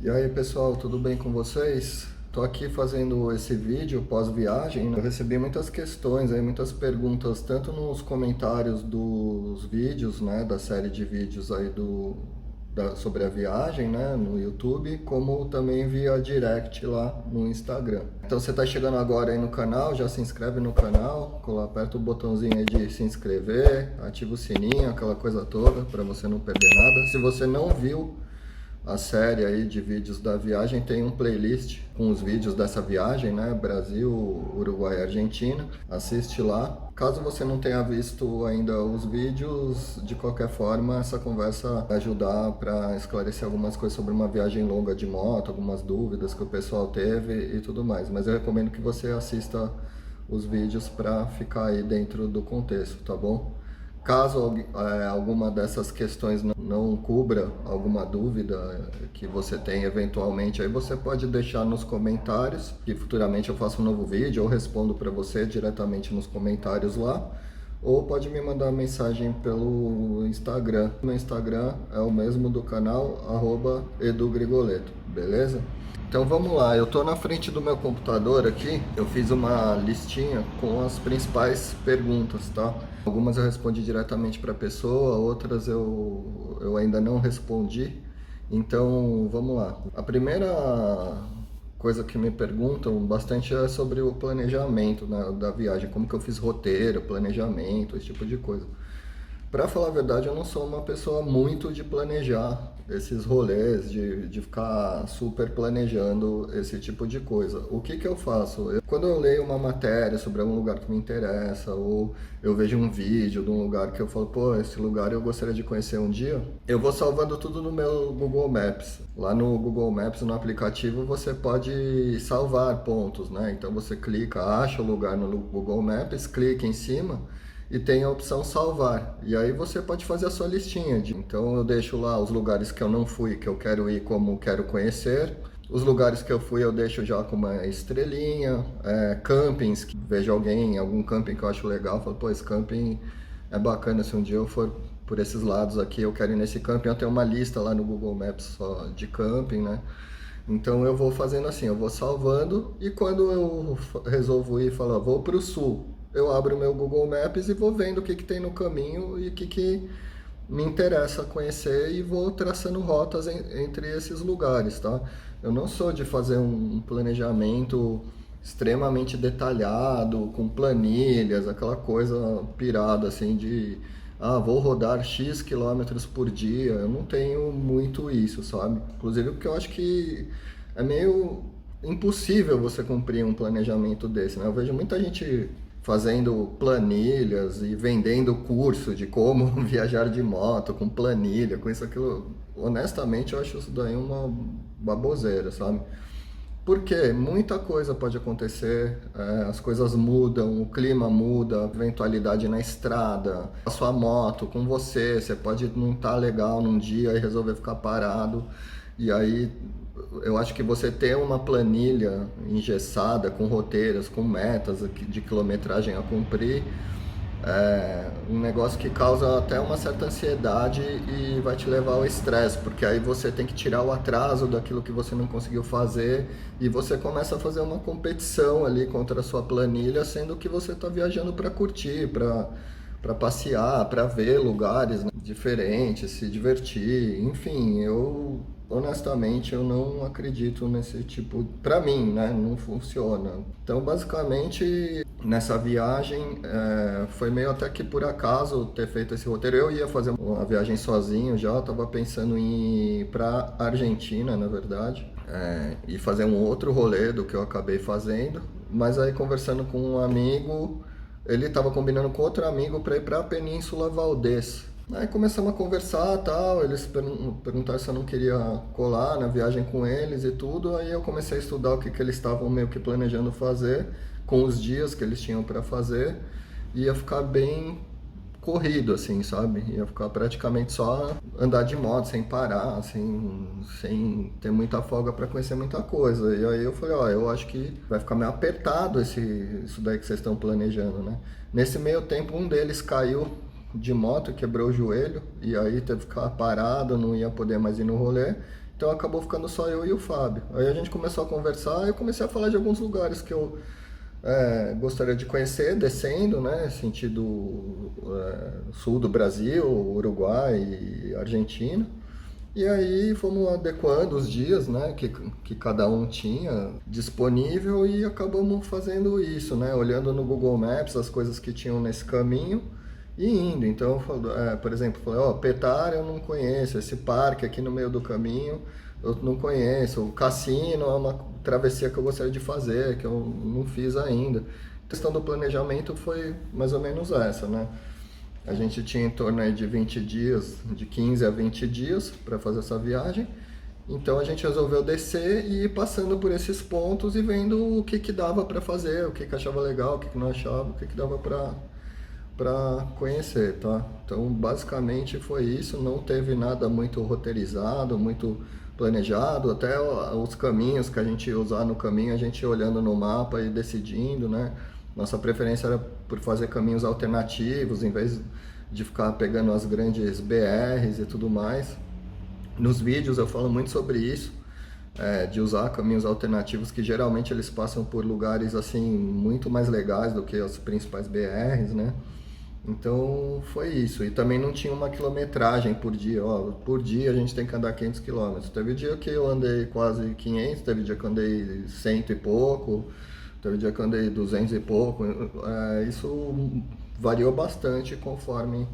E aí pessoal, tudo bem com vocês? Tô aqui fazendo esse vídeo pós-viagem. Eu recebi muitas questões aí, muitas perguntas, tanto nos comentários dos vídeos, né, da série de vídeos aí sobre a viagem, né, no YouTube, como também via direct lá no Instagram. Então você tá chegando agora aí no canal, já se inscreve no canal, aperta o botãozinho aí de se inscrever, ativa o sininho, aquela coisa toda, para você não perder nada. Se você não viu a série aí de vídeos da viagem, tem um playlist com os vídeos dessa viagem, né? Brasil, Uruguai e Argentina. Assiste lá. Caso você não tenha visto ainda os vídeos, de qualquer forma, essa conversa vai ajudar para esclarecer algumas coisas sobre uma viagem longa de moto, algumas dúvidas que o pessoal teve e tudo mais. Mas eu recomendo que você assista os vídeos para ficar aí dentro do contexto, tá bom? Caso alguma dessas questões não cubra alguma dúvida que você tem eventualmente, aí você pode deixar nos comentários, que futuramente eu faço um novo vídeo ou respondo para você diretamente nos comentários lá, ou pode me mandar mensagem pelo Instagram. Meu Instagram é o mesmo do canal, @edugrigoleto, beleza? Então vamos lá, eu estou na frente do meu computador aqui, eu fiz uma listinha com as principais perguntas, tá? Algumas eu respondi diretamente para a pessoa, outras eu ainda não respondi, então vamos lá. A primeira coisa que me perguntam bastante é sobre o planejamento, né, da viagem, como que eu fiz roteiro, planejamento, esse tipo de coisa. Pra falar a verdade, eu não sou uma pessoa muito de planejar esses rolês, de ficar super planejando esse tipo de coisa. O que que eu faço? Quando eu leio uma matéria sobre algum lugar que me interessa, ou eu vejo um vídeo de um lugar que eu falo, pô, esse lugar eu gostaria de conhecer um dia, eu vou salvando tudo no meu Google Maps. Lá no Google Maps, no aplicativo, você pode salvar pontos, né? Então você clica, acha o lugar no Google Maps, clica em cima, e tem a opção salvar. E aí você pode fazer a sua listinha. Então eu deixo lá os lugares que eu não fui, que eu quero ir como quero conhecer. Os lugares que eu fui eu deixo já com uma estrelinha. Campings, que vejo algum camping que eu acho legal, eu falo, pô, esse camping é bacana, se um dia eu for por esses lados aqui, eu quero ir nesse camping. Eu tenho uma lista lá no Google Maps só de camping, né? Então eu vou fazendo assim, eu vou salvando, e quando eu resolvo ir, falo, vou para o sul, eu abro o meu Google Maps e vou vendo o que tem no caminho e o que me interessa conhecer, e vou traçando rotas entre esses lugares, tá? Eu não sou de fazer um planejamento extremamente detalhado, com planilhas, aquela coisa pirada assim vou rodar X quilômetros por dia. Eu não tenho muito isso, sabe? Inclusive porque eu acho que é meio impossível você cumprir um planejamento desse, né? Eu vejo muita gente fazendo planilhas e vendendo curso de como viajar de moto com planilha, com isso, aquilo. Honestamente, eu acho isso daí uma baboseira, sabe? Porque muita coisa pode acontecer, as coisas mudam, o clima muda, eventualidade na estrada, a sua moto com você pode não estar legal num dia e resolver ficar parado. E aí eu acho que você ter uma planilha engessada, com roteiros, com metas de quilometragem a cumprir, um negócio que causa até uma certa ansiedade e vai te levar ao estresse, porque aí você tem que tirar o atraso daquilo que você não conseguiu fazer, e você começa a fazer uma competição ali contra a sua planilha, sendo que você está viajando para curtir, para passear, para ver lugares, né, diferentes, se divertir, enfim. Eu honestamente eu não acredito nesse tipo, para mim, né, não funciona. Então basicamente nessa viagem foi meio até que por acaso ter feito esse roteiro. Eu ia fazer uma viagem sozinho, já estava pensando em ir para Argentina, na verdade, e fazer um outro rolê do que eu acabei fazendo, mas aí conversando com um amigo, ele estava combinando com outro amigo para ir para a Península Valdez. Aí começamos a conversar, tal, eles perguntaram se eu não queria colar na viagem com eles e tudo. Aí eu comecei a estudar o que eles estavam meio que planejando fazer, com os dias que eles tinham para fazer. Ia ficar bem corrido, assim, sabe? Ia ficar praticamente só andar de moto, sem parar, assim, sem ter muita folga para conhecer muita coisa. E aí eu falei, eu acho que vai ficar meio apertado isso daí que vocês estão planejando, né? Nesse meio tempo, um deles caiu de moto, quebrou o joelho, e aí teve que ficar parado, não ia poder mais ir no rolê. Então acabou ficando só eu e o Fábio. Aí a gente começou a conversar e eu comecei a falar de alguns lugares que eu gostaria de conhecer, descendo, né, sentido sul do Brasil, Uruguai e Argentina. E aí fomos adequando os dias, né, que cada um tinha disponível e acabamos fazendo isso, né, olhando no Google Maps as coisas que tinham nesse caminho e indo. Então, por exemplo, falei, ó, Petare eu não conheço, esse parque aqui no meio do caminho eu não conheço, o cassino é uma travessia que eu gostaria de fazer, que eu não fiz ainda. A questão do planejamento foi mais ou menos essa, né? A gente tinha em torno aí de 20 dias, de 15 a 20 dias para fazer essa viagem. Então a gente resolveu descer e ir passando por esses pontos e vendo o que que dava para fazer, o que que achava legal, o que que não achava, o que que dava para conhecer, tá? Então basicamente foi isso, não teve nada muito roteirizado, muito planejado, até os caminhos que a gente ia usar no caminho, a gente olhando no mapa e decidindo, né? Nossa preferência era por fazer caminhos alternativos, em vez de ficar pegando as grandes BRs e tudo mais. Nos vídeos eu falo muito sobre isso, de usar caminhos alternativos que geralmente eles passam por lugares assim muito mais legais do que as principais BRs, né? Então foi isso. E também não tinha uma quilometragem por dia. Ó, por dia a gente tem que andar 500 quilômetros. Teve dia que eu andei quase 500, teve dia que eu andei 100 e pouco, teve dia que eu andei 200 e pouco. Isso variou bastante conforme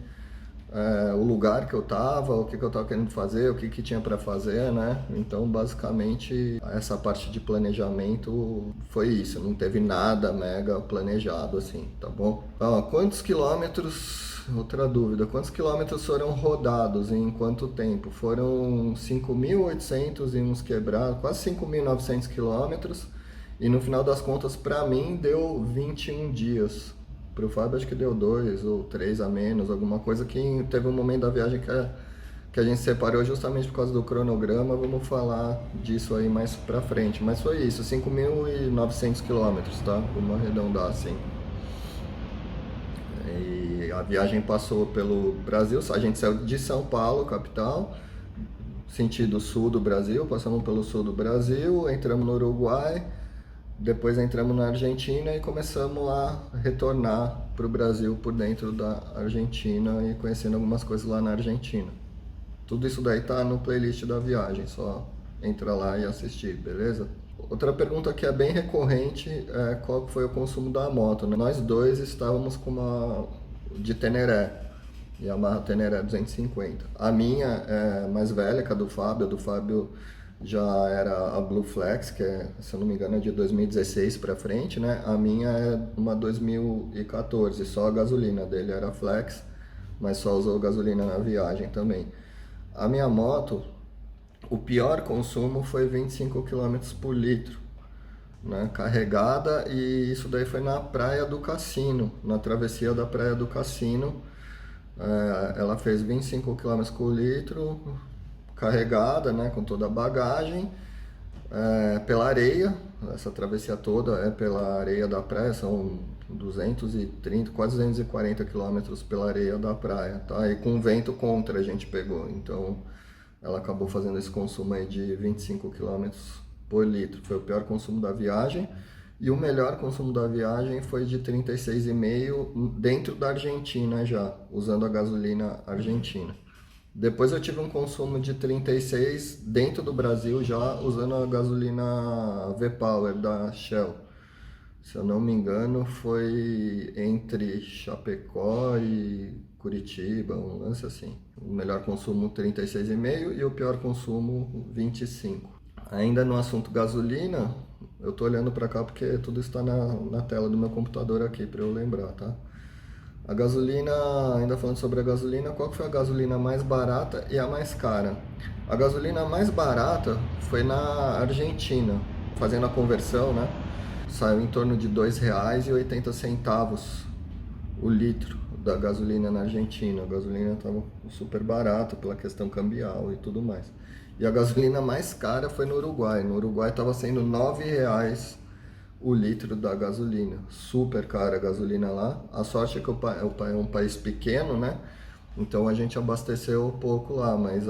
o lugar que eu tava, o que eu tava querendo fazer, o que tinha para fazer, né? Então, basicamente, essa parte de planejamento foi isso. Não teve nada mega planejado assim, tá bom? Quantos quilômetros, outra dúvida, quantos quilômetros foram rodados e em quanto tempo? Foram 5.800 e uns quebrados, quase 5.900 quilômetros. E no final das contas, para mim, deu 21 dias. Para o Fábio acho que deu 2 ou 3 a menos, alguma coisa que teve um momento da viagem que a gente separou justamente por causa do cronograma. Vamos falar disso aí mais pra frente. Mas foi isso, 5.900 quilômetros, tá? Vamos arredondar assim. E a viagem passou pelo Brasil, a gente saiu de São Paulo, capital, sentido sul do Brasil, passamos pelo sul do Brasil, entramos no Uruguai, depois entramos na Argentina e começamos a retornar para o Brasil por dentro da Argentina e conhecendo algumas coisas lá na Argentina. Tudo isso daí tá no playlist da viagem, só entra lá e assistir, beleza? Outra pergunta que é bem recorrente é qual foi o consumo da moto, né? Nós dois estávamos com uma de Teneré, Yamaha Teneré 250. A minha é mais velha que a do Fábio já era a Blue Flex, que é, se eu não me engano, é de 2016 para frente, né? A minha é uma 2014, só a gasolina dele era Flex, mas só usou gasolina na viagem também. A minha moto, o pior consumo foi 25 km por litro, né? Carregada, e isso daí foi na Praia do Cassino, na travessia da Praia do Cassino. Ela fez 25 km por litro, carregada, né, com toda a bagagem, pela areia. Essa travessia toda é pela areia da praia, são 230, quase 240 quilômetros pela areia da praia, tá? E com vento contra a gente pegou, então ela acabou fazendo esse consumo aí de 25 quilômetros por litro. Foi o pior consumo da viagem. E o melhor consumo da viagem foi de 36,5 dentro da Argentina já, usando a gasolina argentina. Depois eu tive um consumo de 36 dentro do Brasil já, usando a gasolina V-Power da Shell. Se eu não me engano, foi entre Chapecó e Curitiba, um lance assim. O melhor consumo 36,5 e o pior consumo 25. Ainda no assunto gasolina, eu tô olhando para cá porque tudo está na tela do meu computador aqui para eu lembrar, tá? A gasolina, ainda falando sobre a gasolina, qual que foi a gasolina mais barata e a mais cara? A gasolina mais barata foi na Argentina, fazendo a conversão, né? Saiu em torno de R$ 2,80 o litro da gasolina na Argentina. A gasolina estava super barata pela questão cambial e tudo mais. E a gasolina mais cara foi no Uruguai. No Uruguai estava sendo R$ 9,00 o litro da gasolina. Super cara a gasolina lá. A sorte é que é um país pequeno, né? Então a gente abasteceu pouco lá, mas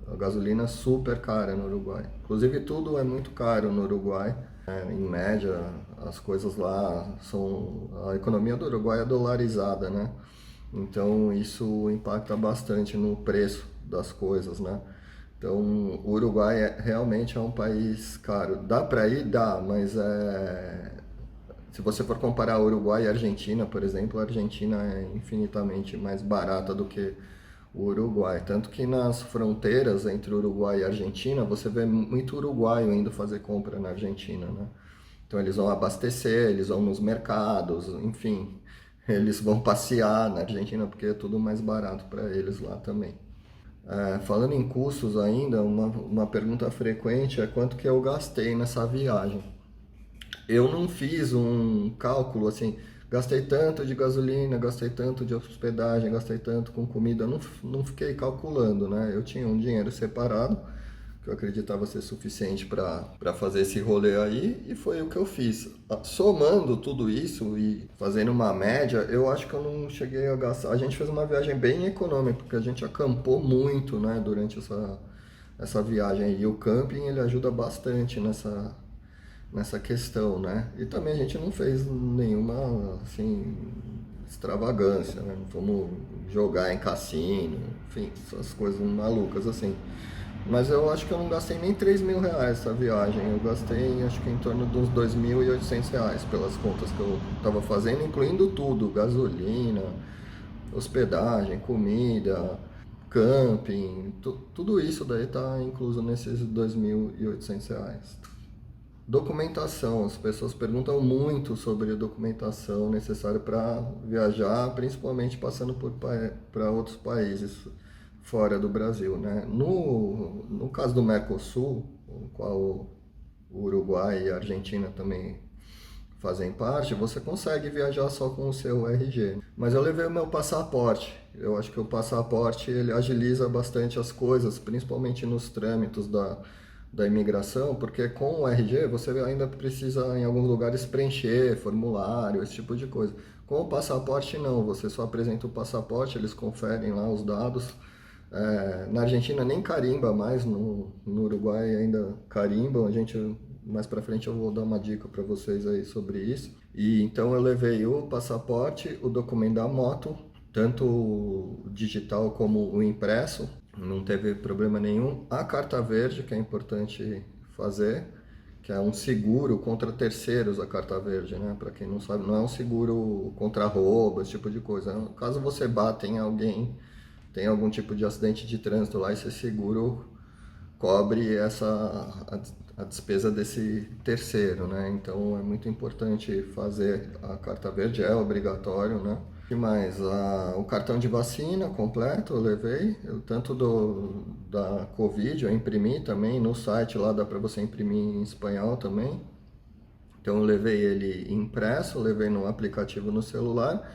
A gasolina é super cara no Uruguai. Inclusive tudo é muito caro no Uruguai. Em média, as coisas lá são... A economia do Uruguai é dolarizada, né? Então isso impacta bastante no preço das coisas, né? Então o Uruguai realmente é um país caro. Dá para ir? Dá, mas se você for comparar Uruguai e Argentina, por exemplo, a Argentina é infinitamente mais barata do que o Uruguai. Tanto que nas fronteiras entre Uruguai e Argentina, você vê muito uruguaio indo fazer compra na Argentina, né? Então eles vão abastecer, eles vão nos mercados, enfim, eles vão passear na Argentina porque é tudo mais barato para eles lá também. Falando em custos ainda, uma pergunta frequente é quanto que eu gastei nessa viagem. Eu não fiz um cálculo assim, gastei tanto de gasolina, gastei tanto de hospedagem, gastei tanto com comida, eu não fiquei calculando, né? Eu tinha um dinheiro separado, que eu acreditava ser suficiente para fazer esse rolê aí, e foi o que eu fiz. Somando tudo isso e fazendo uma média, eu acho que eu não cheguei a gastar. A gente fez uma viagem bem econômica, porque a gente acampou muito, né, durante essa viagem. E o camping, ele ajuda bastante nessa questão, né? E também a gente não fez nenhuma, assim, extravagância, né? Não fomos jogar em cassino, enfim, essas coisas malucas, assim. Mas eu acho que eu não gastei nem R$ 3.000 essa viagem. Eu gastei, acho que em torno de uns R$ 2.800 pelas contas que eu estava fazendo, incluindo tudo, gasolina, hospedagem, comida, camping, tudo isso daí tá incluso nesses R$ 2.800. Documentação, as pessoas perguntam muito sobre a documentação necessária para viajar, principalmente passando para outros países fora do Brasil, né? No caso do Mercosul, o qual o Uruguai e a Argentina também fazem parte, você consegue viajar só com o seu RG. Mas eu levei o meu passaporte. Eu acho que o passaporte ele agiliza bastante as coisas, principalmente nos trâmites da imigração, porque com o RG você ainda precisa em alguns lugares preencher formulário, esse tipo de coisa. Com o passaporte não, você só apresenta o passaporte, eles conferem lá os dados. Na Argentina nem carimba mais, no Uruguai ainda carimbam, mais para frente eu vou dar uma dica para vocês aí sobre isso. E então eu levei o passaporte, o documento da moto, tanto o digital como o impresso, não teve problema nenhum. A carta verde, que é importante fazer, que é um seguro contra terceiros, a carta verde, né? Para quem não sabe, não é um seguro contra roubo, esse tipo de coisa. Caso você bata em alguém, tem algum tipo de acidente de trânsito lá, esse seguro cobre a despesa desse terceiro, né? Então é muito importante fazer a carta verde, é obrigatório, né? O que mais? O cartão de vacina completo eu levei, tanto da Covid eu imprimi também, no site lá dá para você imprimir em espanhol também. Então eu levei ele impresso, levei no aplicativo no celular.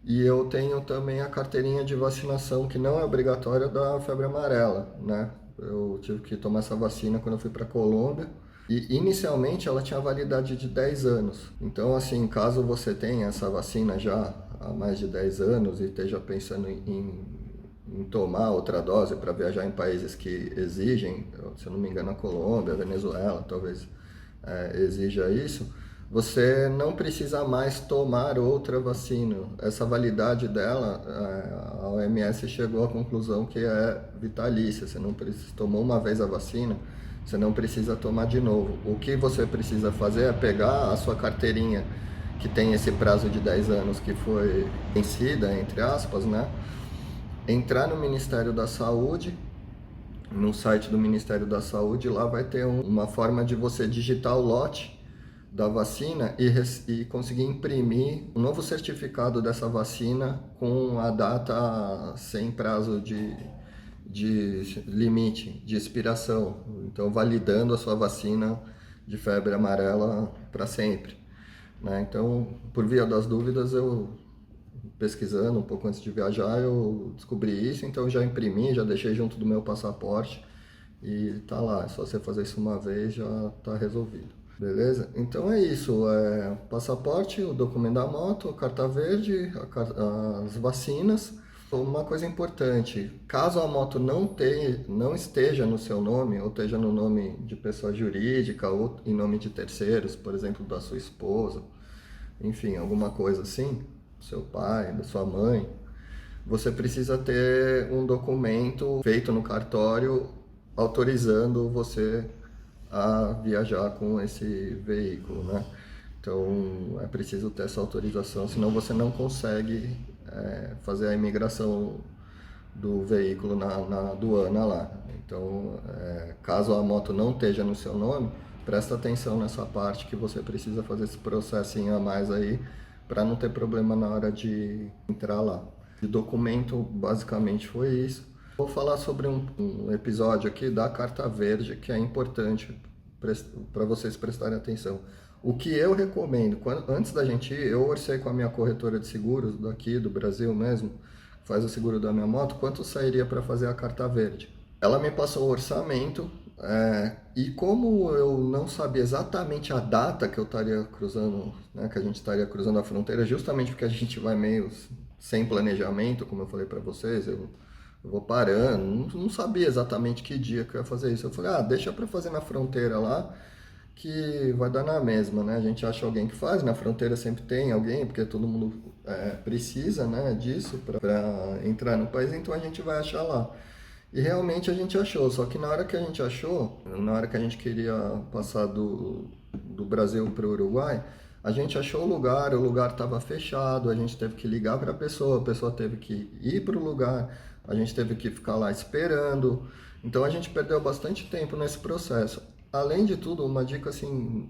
E eu tenho também a carteirinha de vacinação, que não é obrigatória, da febre amarela, né? Eu tive que tomar essa vacina quando eu fui para a Colômbia. E inicialmente ela tinha validade de 10 anos. Então, assim, caso você tenha essa vacina já há mais de 10 anos e esteja pensando em tomar outra dose para viajar em países que exigem, se eu não me engano, a Colômbia, a Venezuela, talvez exija isso, você não precisa mais tomar outra vacina. Essa validade dela, a OMS chegou à conclusão que é vitalícia. Você não precisa, tomou uma vez a vacina, você não precisa tomar de novo. O que você precisa fazer é pegar a sua carteirinha, que tem esse prazo de 10 anos que foi vencida, entre aspas, né? Entrar no Ministério da Saúde, no site do Ministério da Saúde, lá vai ter uma forma de você digitar o lote da vacina e conseguir imprimir um novo certificado dessa vacina com a data sem prazo de limite, de expiração. Então, validando a sua vacina de febre amarela para sempre, né? Então, por via das dúvidas, eu pesquisando um pouco antes de viajar, eu descobri isso, então já imprimi, já deixei junto do meu passaporte e tá lá. É só você fazer isso uma vez, já tá resolvido. Beleza? Então é isso, passaporte, o documento da moto, a carta verde, as vacinas Uma coisa importante, caso a moto não esteja no seu nome, ou esteja no nome de pessoa jurídica, ou em nome de terceiros, por exemplo, da sua esposa, enfim, alguma coisa assim, do seu pai, da sua mãe, você precisa ter um documento feito no cartório autorizando você a viajar com esse veículo, né? Então é preciso ter essa autorização, senão você não consegue fazer a imigração do veículo na aduana lá. Então, caso a moto não esteja no seu nome, presta atenção nessa parte que você precisa fazer esse processinho a mais aí para não ter problema na hora de entrar lá. De documento, basicamente foi isso. Vou falar sobre um episódio aqui da Carta Verde que é importante para vocês prestarem atenção. O que eu recomendo, antes da gente ir, eu orcei com a minha corretora de seguros daqui do Brasil mesmo, faz o seguro da minha moto, quanto sairia para fazer a Carta Verde. Ela me passou o orçamento, e como eu não sabia exatamente a data que eu estaria cruzando, né, que a gente estaria cruzando a fronteira, justamente porque a gente vai meio sem planejamento, como eu falei para vocês, eu vou parando, não sabia exatamente que dia que eu ia fazer isso. Eu falei, deixa para fazer na fronteira lá, que vai dar na mesma, né? A gente acha alguém que faz, na fronteira sempre tem alguém, porque todo mundo precisa, né, disso para entrar no país, então a gente vai achar lá. E realmente a gente achou, só que na hora que a gente achou, na hora que a gente queria passar do Brasil para o Uruguai, a gente achou o lugar estava fechado, a gente teve que ligar para a pessoa teve que ir para o lugar, a gente teve que ficar lá esperando, então a gente perdeu bastante tempo nesse processo. Além de tudo, uma dica assim,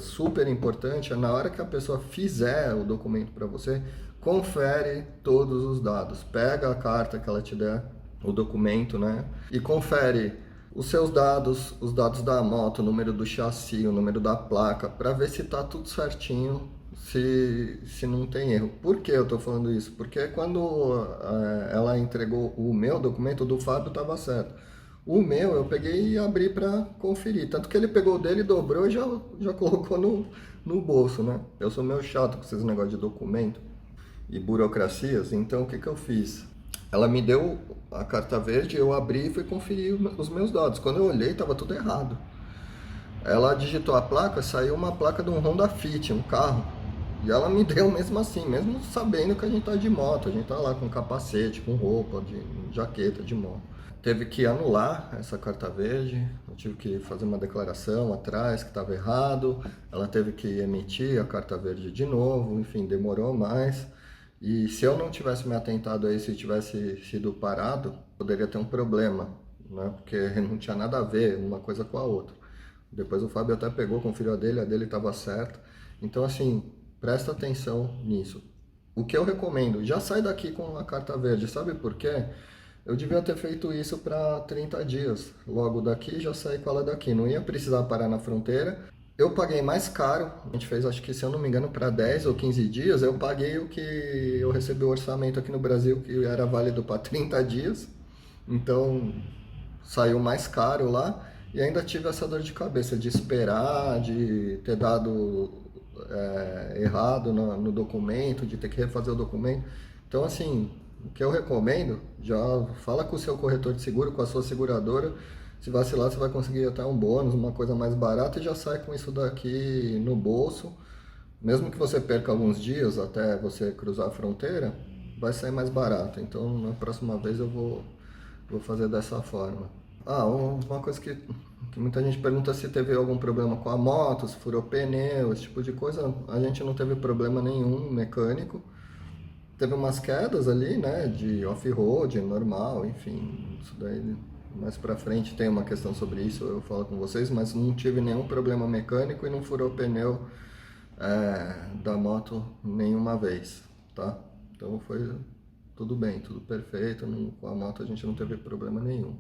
super importante é na hora que a pessoa fizer o documento para você, confere todos os dados. Pega a carta que ela te der, o documento, né? E confere os seus dados, os dados da moto, o número do chassi, o número da placa, para ver se tá tudo certinho, se não tem erro. Por que eu tô falando isso? Porque quando ela entregou o meu documento, o do Fábio estava certo. O meu eu peguei e abri para conferir. Tanto que ele pegou o dele, dobrou e já colocou no bolso, né? Eu sou meio chato com esses negócios de documento e burocracias, então o que eu fiz? Ela me deu a carta verde, eu abri e fui conferir os meus dados. Quando eu olhei, estava tudo errado. Ela digitou a placa, saiu uma placa de um Honda Fit, um carro. E ela me deu mesmo assim, mesmo sabendo que a gente tá de moto, a gente tá lá com capacete, com roupa, de jaqueta de moto. Teve que anular essa carta verde, eu tive que fazer uma declaração atrás que estava errado, ela teve que emitir a carta verde de novo, enfim, demorou mais. E se eu não tivesse me atentado a isso e tivesse sido parado, poderia ter um problema, né? Porque não tinha nada a ver uma coisa com a outra. Depois o Fábio até pegou, conferiu a dele estava certa. Então, assim, presta atenção nisso. O que eu recomendo, já sai daqui com a carta verde, sabe por quê? Eu devia ter feito isso para 30 dias. Logo daqui, já saí com ela daqui. Não ia precisar parar na fronteira. Eu paguei mais caro. A gente fez, acho que, se eu não me engano, para 10 ou 15 dias. Eu paguei o que eu recebi o orçamento aqui no Brasil, que era válido para 30 dias. Então, saiu mais caro lá. E ainda tive essa dor de cabeça de esperar, de ter dado errado no documento, de ter que refazer o documento. Então, assim, o que eu recomendo, já fala com o seu corretor de seguro, com a sua seguradora. Se vacilar, você vai conseguir até um bônus, uma coisa mais barata, e já sai com isso daqui no bolso. Mesmo que você perca alguns dias até você cruzar a fronteira, vai sair mais barato. Então, na próxima vez eu vou fazer dessa forma. Uma coisa que muita gente pergunta se teve algum problema com a moto, se furou pneu, esse tipo de coisa. A gente não teve problema nenhum mecânico. Teve umas quedas ali, né, de off-road, normal, enfim, isso daí mais pra frente tem uma questão sobre isso, eu falo com vocês, mas não tive nenhum problema mecânico e não furou pneu da moto nenhuma vez, tá? Então foi tudo bem, tudo perfeito, com a moto a gente não teve problema nenhum.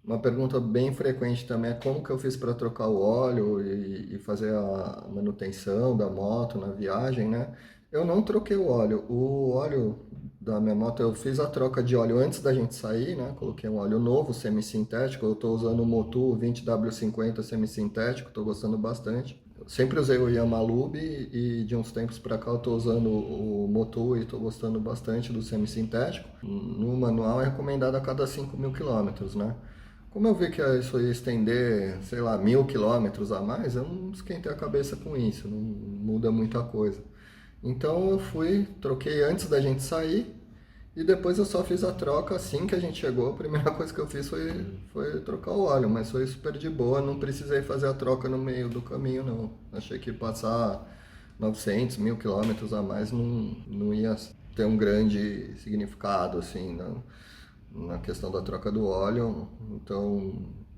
Uma pergunta bem frequente também é como que eu fiz para trocar o óleo e fazer a manutenção da moto na viagem, né? Eu não troquei o óleo da minha moto, eu fiz a troca de óleo antes da gente sair, né? Coloquei um óleo novo, semissintético, eu estou usando o Motu 20W50 semissintético, estou gostando bastante. sempre usei o Yamalube e de uns tempos para cá eu estou usando o Motul e estou gostando bastante do semissintético. No manual é recomendado a cada 5.000 quilômetros, né? Como eu vi que isso ia estender, sei lá, 1.000 quilômetros a mais, eu não esquentei a cabeça com isso, não muda muita coisa. Então eu fui, troquei antes da gente sair e depois eu só fiz a troca assim que a gente chegou. A primeira coisa que eu fiz foi trocar o óleo, mas foi super de boa, não precisei fazer a troca no meio do caminho não. Achei que passar 900, 1.000 quilômetros a mais não ia ter um grande significado assim, na questão da troca do óleo. Então,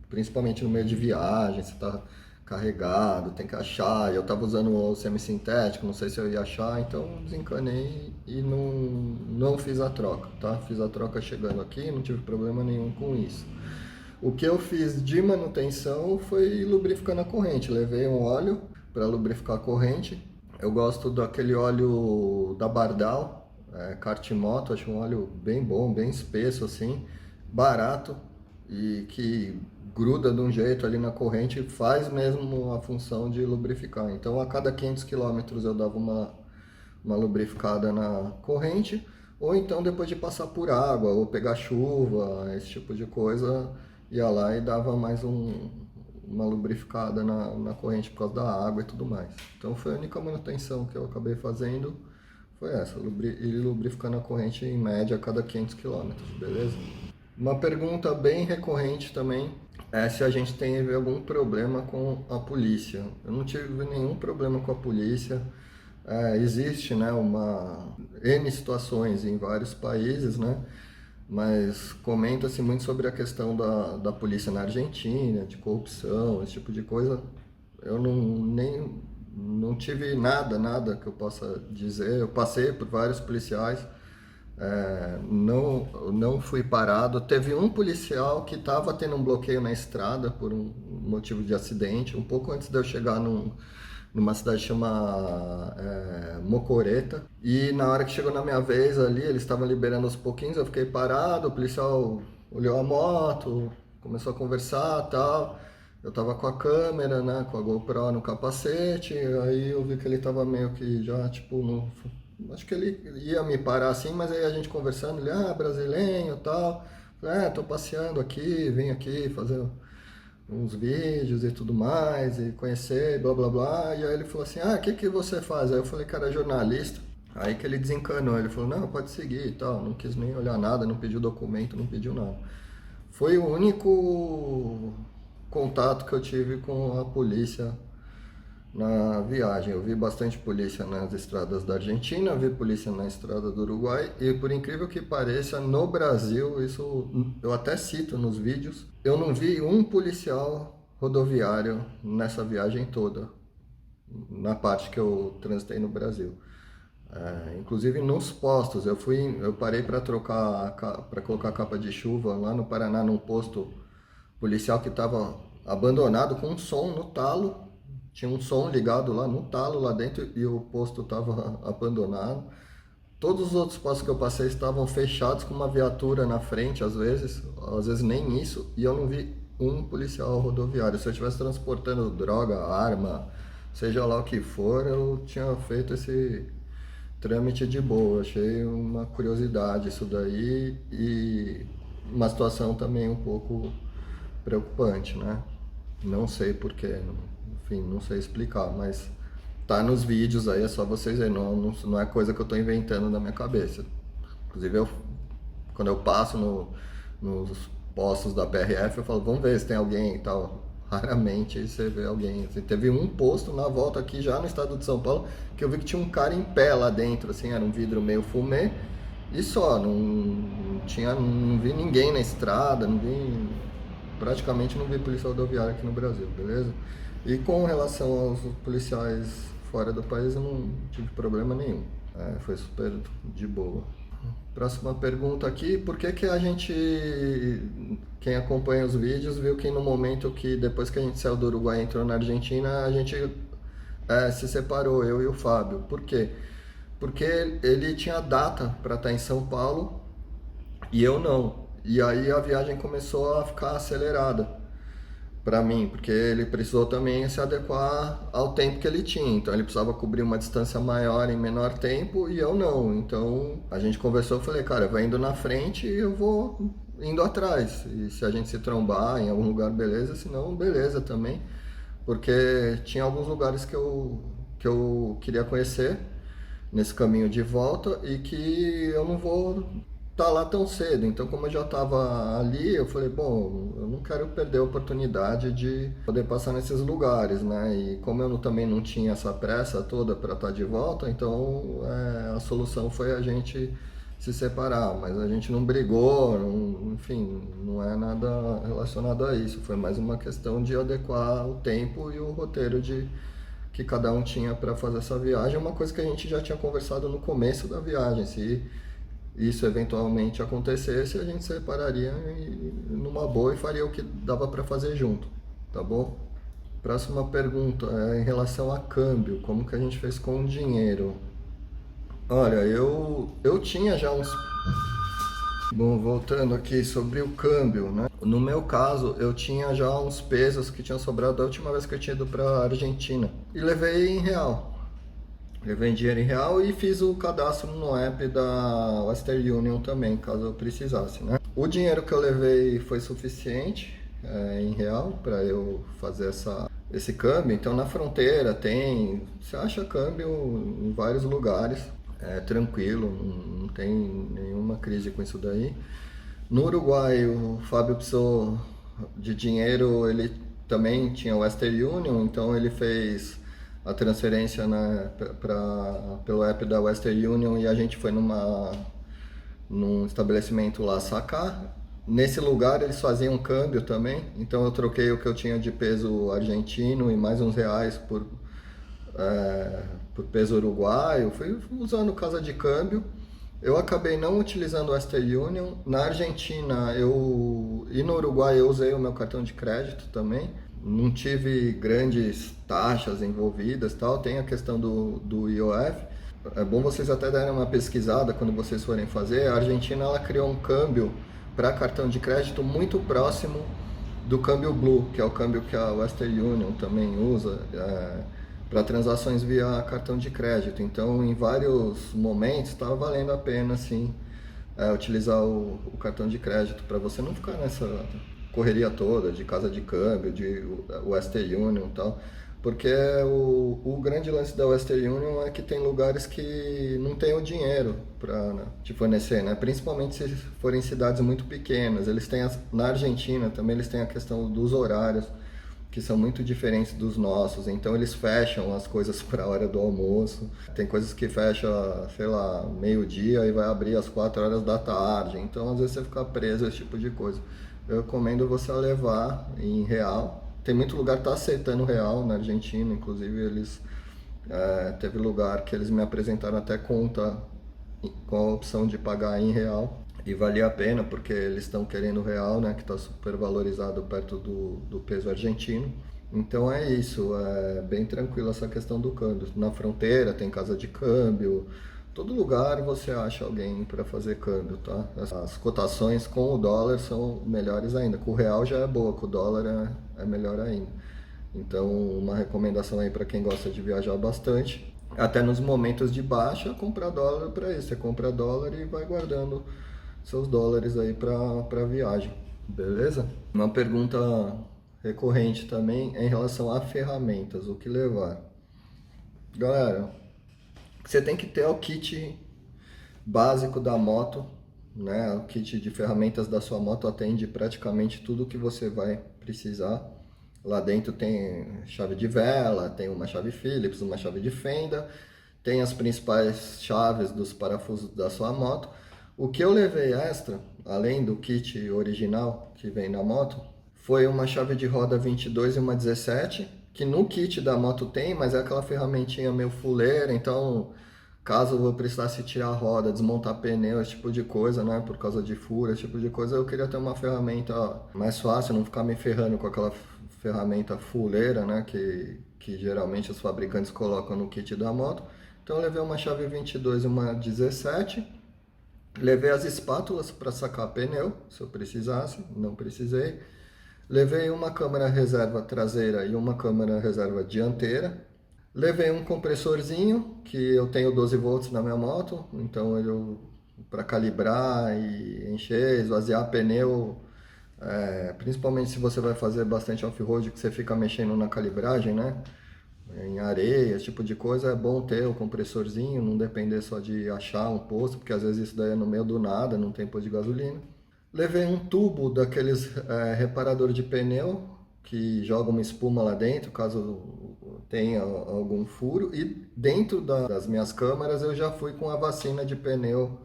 principalmente no meio de viagem, você está carregado, tem que achar. Eu estava usando o semissintético, não sei se eu ia achar, então desencanei e não fiz a troca, tá? Fiz a troca chegando aqui, não tive problema nenhum com isso. O que eu fiz de manutenção foi lubrificando a corrente. Levei um óleo para lubrificar a corrente. Eu gosto daquele óleo da Bardal, Kartimoto, acho um óleo bem bom, bem espesso assim, barato e que gruda de um jeito ali na corrente e faz mesmo a função de lubrificar. Então a cada 500 quilômetros eu dava uma lubrificada na corrente, ou então depois de passar por água ou pegar chuva, esse tipo de coisa, ia lá e dava mais uma lubrificada na corrente por causa da água e tudo mais. Então foi a única manutenção que eu acabei fazendo, foi essa, ir lubrificando a corrente em média a cada 500 quilômetros, beleza? Uma pergunta bem recorrente também é se a gente teve algum problema com a polícia. Eu não tive nenhum problema com a polícia. Existe, né, N situações em vários países, né? Mas comenta-se muito sobre a questão da polícia na Argentina, de corrupção, esse tipo de coisa. Eu não tive nada que eu possa dizer. Eu passei por vários policiais, não fui parado. Teve um policial que estava tendo um bloqueio na estrada por um motivo de acidente, um pouco antes de eu chegar numa cidade chamada Mocoreta. E na hora que chegou na minha vez ali, eles estavam liberando aos pouquinhos, eu fiquei parado, o policial olhou a moto, começou a conversar e tal. Eu tava com a câmera, né, com a GoPro no capacete, aí eu vi que ele tava meio que já, tipo, acho que ele ia me parar assim, mas aí a gente conversando, ele, brasileiro e tal. Falei, tô passeando aqui, vim aqui fazer uns vídeos e tudo mais, e conhecer, blá blá blá. E aí ele falou assim, o que você faz? Aí eu falei, cara, jornalista. Aí que ele desencanou, ele falou, não, pode seguir e tal. Não quis nem olhar nada, não pediu documento, não pediu nada. Foi o único contato que eu tive com a polícia na viagem. Eu vi bastante polícia nas estradas da Argentina, vi polícia na estrada do Uruguai e, por incrível que pareça, no Brasil, isso eu até cito nos vídeos, eu não vi um policial rodoviário nessa viagem toda, na parte que eu transitei no Brasil. Inclusive nos postos, eu parei para colocar capa de chuva lá no Paraná, num posto policial que estava abandonado com um som no talo. Tinha um som ligado lá no talo lá dentro e o posto estava abandonado. Todos os outros postos que eu passei estavam fechados com uma viatura na frente, às vezes nem isso, e eu não vi um policial rodoviário. Se eu estivesse transportando droga, arma, seja lá o que for, eu tinha feito esse trâmite de boa. Eu achei uma curiosidade isso daí e uma situação também um pouco preocupante, né? Não sei porquê, enfim, não sei explicar, mas tá nos vídeos aí, é só vocês verem, não é coisa que eu tô inventando na minha cabeça. Inclusive, quando eu passo nos postos da PRF, eu falo, vamos ver se tem alguém e tal. Raramente você vê alguém. Assim, teve um posto na volta aqui, já no estado de São Paulo, que eu vi que tinha um cara em pé lá dentro, assim, era um vidro meio fumê, e só, não vi ninguém na estrada, praticamente não vi polícia rodoviária aqui no Brasil, beleza? E com relação aos policiais fora do país, eu não tive problema nenhum. Foi super de boa. Próxima pergunta aqui, por que quem acompanha os vídeos, viu que no momento que, depois que a gente saiu do Uruguai e entrou na Argentina, a gente se separou, eu e o Fábio. Por quê? Porque ele tinha data para estar em São Paulo e eu não. E aí a viagem começou a ficar acelerada para mim, porque ele precisou também se adequar ao tempo que ele tinha. Então ele precisava cobrir uma distância maior em menor tempo e eu não. Então a gente conversou, eu falei, cara, vai indo na frente e eu vou indo atrás. E se a gente se trombar em algum lugar, beleza, se não, beleza também. Porque tinha alguns lugares que eu queria conhecer nesse caminho de volta e que eu não vou estar lá tão cedo. Então, como eu já estava ali, eu falei, bom, eu não quero perder a oportunidade de poder passar nesses lugares, né? E como eu também não tinha essa pressa toda para estar de volta, então a solução foi a gente se separar, mas a gente não brigou, enfim, não é nada relacionado a isso. Foi mais uma questão de adequar o tempo e o roteiro que cada um tinha para fazer essa viagem. Uma coisa que a gente já tinha conversado no começo da viagem, se isso eventualmente acontecesse, a gente separaria numa boa e faria o que dava para fazer junto, tá bom? Próxima pergunta é em relação a câmbio, como que a gente fez com o dinheiro? Olha, eu tinha já uns... Bom, voltando aqui sobre o câmbio, né? No meu caso, eu tinha já uns pesos que tinham sobrado da última vez que eu tinha ido para a Argentina. E levei em real. Levei dinheiro em real e fiz o cadastro no app da Western Union também, caso eu precisasse, né? O dinheiro que eu levei foi suficiente em real para eu fazer esse câmbio. Então na fronteira você acha câmbio em vários lugares. É tranquilo, não tem nenhuma crise com isso daí. No Uruguai, o Fábio precisou de dinheiro, ele também tinha o Western Union, então ele fez a transferência, né, pelo app da Western Union e a gente foi num estabelecimento lá sacar. Nesse lugar eles faziam câmbio também, então eu troquei o que eu tinha de peso argentino e mais uns reais por peso uruguaio, fui usando casa de câmbio. Eu acabei não utilizando o Western Union. Na Argentina e no Uruguai eu usei o meu cartão de crédito também. Não tive grandes taxas envolvidas, tal. Tem a questão do IOF. É bom vocês até darem uma pesquisada quando vocês forem fazer. A Argentina ela criou um câmbio para cartão de crédito muito próximo do câmbio Blue, que é o câmbio que a Western Union também usa. Para transações via cartão de crédito. Então, em vários momentos, estava valendo a pena, assim, utilizar o cartão de crédito para você não ficar nessa correria toda de casa de câmbio, de Western Union e tal. Porque o grande lance da Western Union é que tem lugares que não tem o dinheiro para te fornecer, né? Principalmente se forem cidades muito pequenas. Eles têm na Argentina também eles têm a questão dos horários, que são muito diferentes dos nossos, então eles fecham as coisas para a hora do almoço. Tem coisas que fecha, sei lá, meio-dia e vai abrir às 4 horas da tarde, então às vezes você fica preso a esse tipo de coisa. Eu recomendo você levar em real. Tem muito lugar que está aceitando real na Argentina, inclusive teve lugar que eles me apresentaram até conta com a opção de pagar em real. E valia a pena porque eles estão querendo o real, né, que está super valorizado perto do peso argentino. Então é isso, é bem tranquilo essa questão do câmbio. Na fronteira tem casa de câmbio, todo lugar você acha alguém para fazer câmbio, tá? As cotações com o dólar são melhores ainda, com o real já é boa, com o dólar é melhor ainda. Então uma recomendação aí para quem gosta de viajar bastante, até nos momentos de baixa, comprar dólar para isso. Você compra dólar e vai guardando seus dólares aí para viagem, beleza? Uma pergunta recorrente também é em relação a ferramentas, o que levar. Galera, você tem que ter o kit básico da moto, né? O kit de ferramentas da sua moto atende praticamente tudo que você vai precisar. Lá dentro tem chave de vela, tem uma chave Phillips, uma chave de fenda, tem as principais chaves dos parafusos da sua moto. O que eu levei extra, além do kit original que vem na moto, foi uma chave de roda 22 e uma 17, que no kit da moto tem, mas é aquela ferramentinha meio fuleira, então caso eu precisasse tirar a roda, desmontar pneu, esse tipo de coisa, né, por causa de furo, esse tipo de coisa, eu queria ter uma ferramenta mais fácil, não ficar me ferrando com aquela ferramenta fuleira, né, que geralmente os fabricantes colocam no kit da moto. Então eu levei uma chave 22 e uma 17. Levei as espátulas para sacar pneu, se eu precisasse, não precisei. Levei uma câmera reserva traseira e uma câmera reserva dianteira. Levei um compressorzinho, que eu tenho 12 volts na minha moto, então eu para calibrar e encher, esvaziar pneu, principalmente se você vai fazer bastante off-road, que você fica mexendo na calibragem, né? Em areia, esse tipo de coisa, é bom ter o compressorzinho, não depender só de achar um posto, porque às vezes isso daí é no meio do nada, não tem posto de gasolina. Levei um tubo daqueles reparador de pneu, que joga uma espuma lá dentro, caso tenha algum furo. E dentro das minhas câmeras eu já fui com a vacina de pneu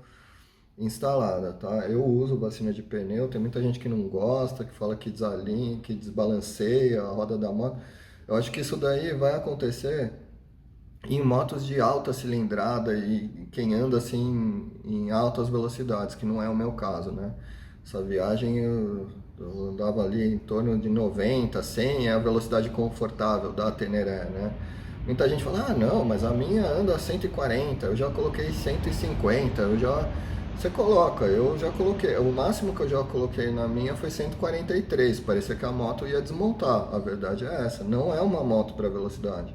instalada, tá? Eu uso vacina de pneu, tem muita gente que não gosta, que fala que desalinha, que desbalanceia a roda da moto. Eu acho que isso daí vai acontecer em motos de alta cilindrada e quem anda assim em altas velocidades, que não é o meu caso, né? Essa viagem eu andava ali em torno de 90, 100, é a velocidade confortável da Teneré, né? Muita gente fala, ah não, mas a minha anda a 140, eu já coloquei 150, eu já... Você coloca, eu já coloquei, o máximo que eu já coloquei na minha foi 143, parecia que a moto ia desmontar, a verdade é essa, não é uma moto para velocidade.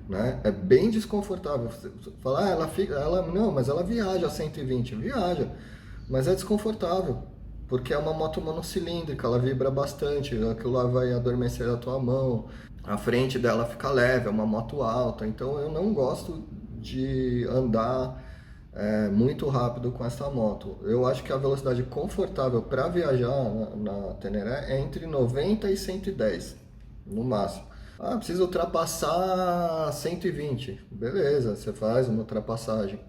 Né? É bem desconfortável. Você fala, ah, ela fica, não, mas ela viaja a 120, viaja, mas é desconfortável, porque é uma moto monocilíndrica, ela vibra bastante, aquilo lá vai adormecer a tua mão, a frente dela fica leve, é uma moto alta, então eu não gosto de andar muito rápido com essa moto. Eu acho que a velocidade confortável para viajar na Teneré é entre 90 e 110, no máximo. Ah, precisa ultrapassar 120. Beleza, você faz uma ultrapassagem.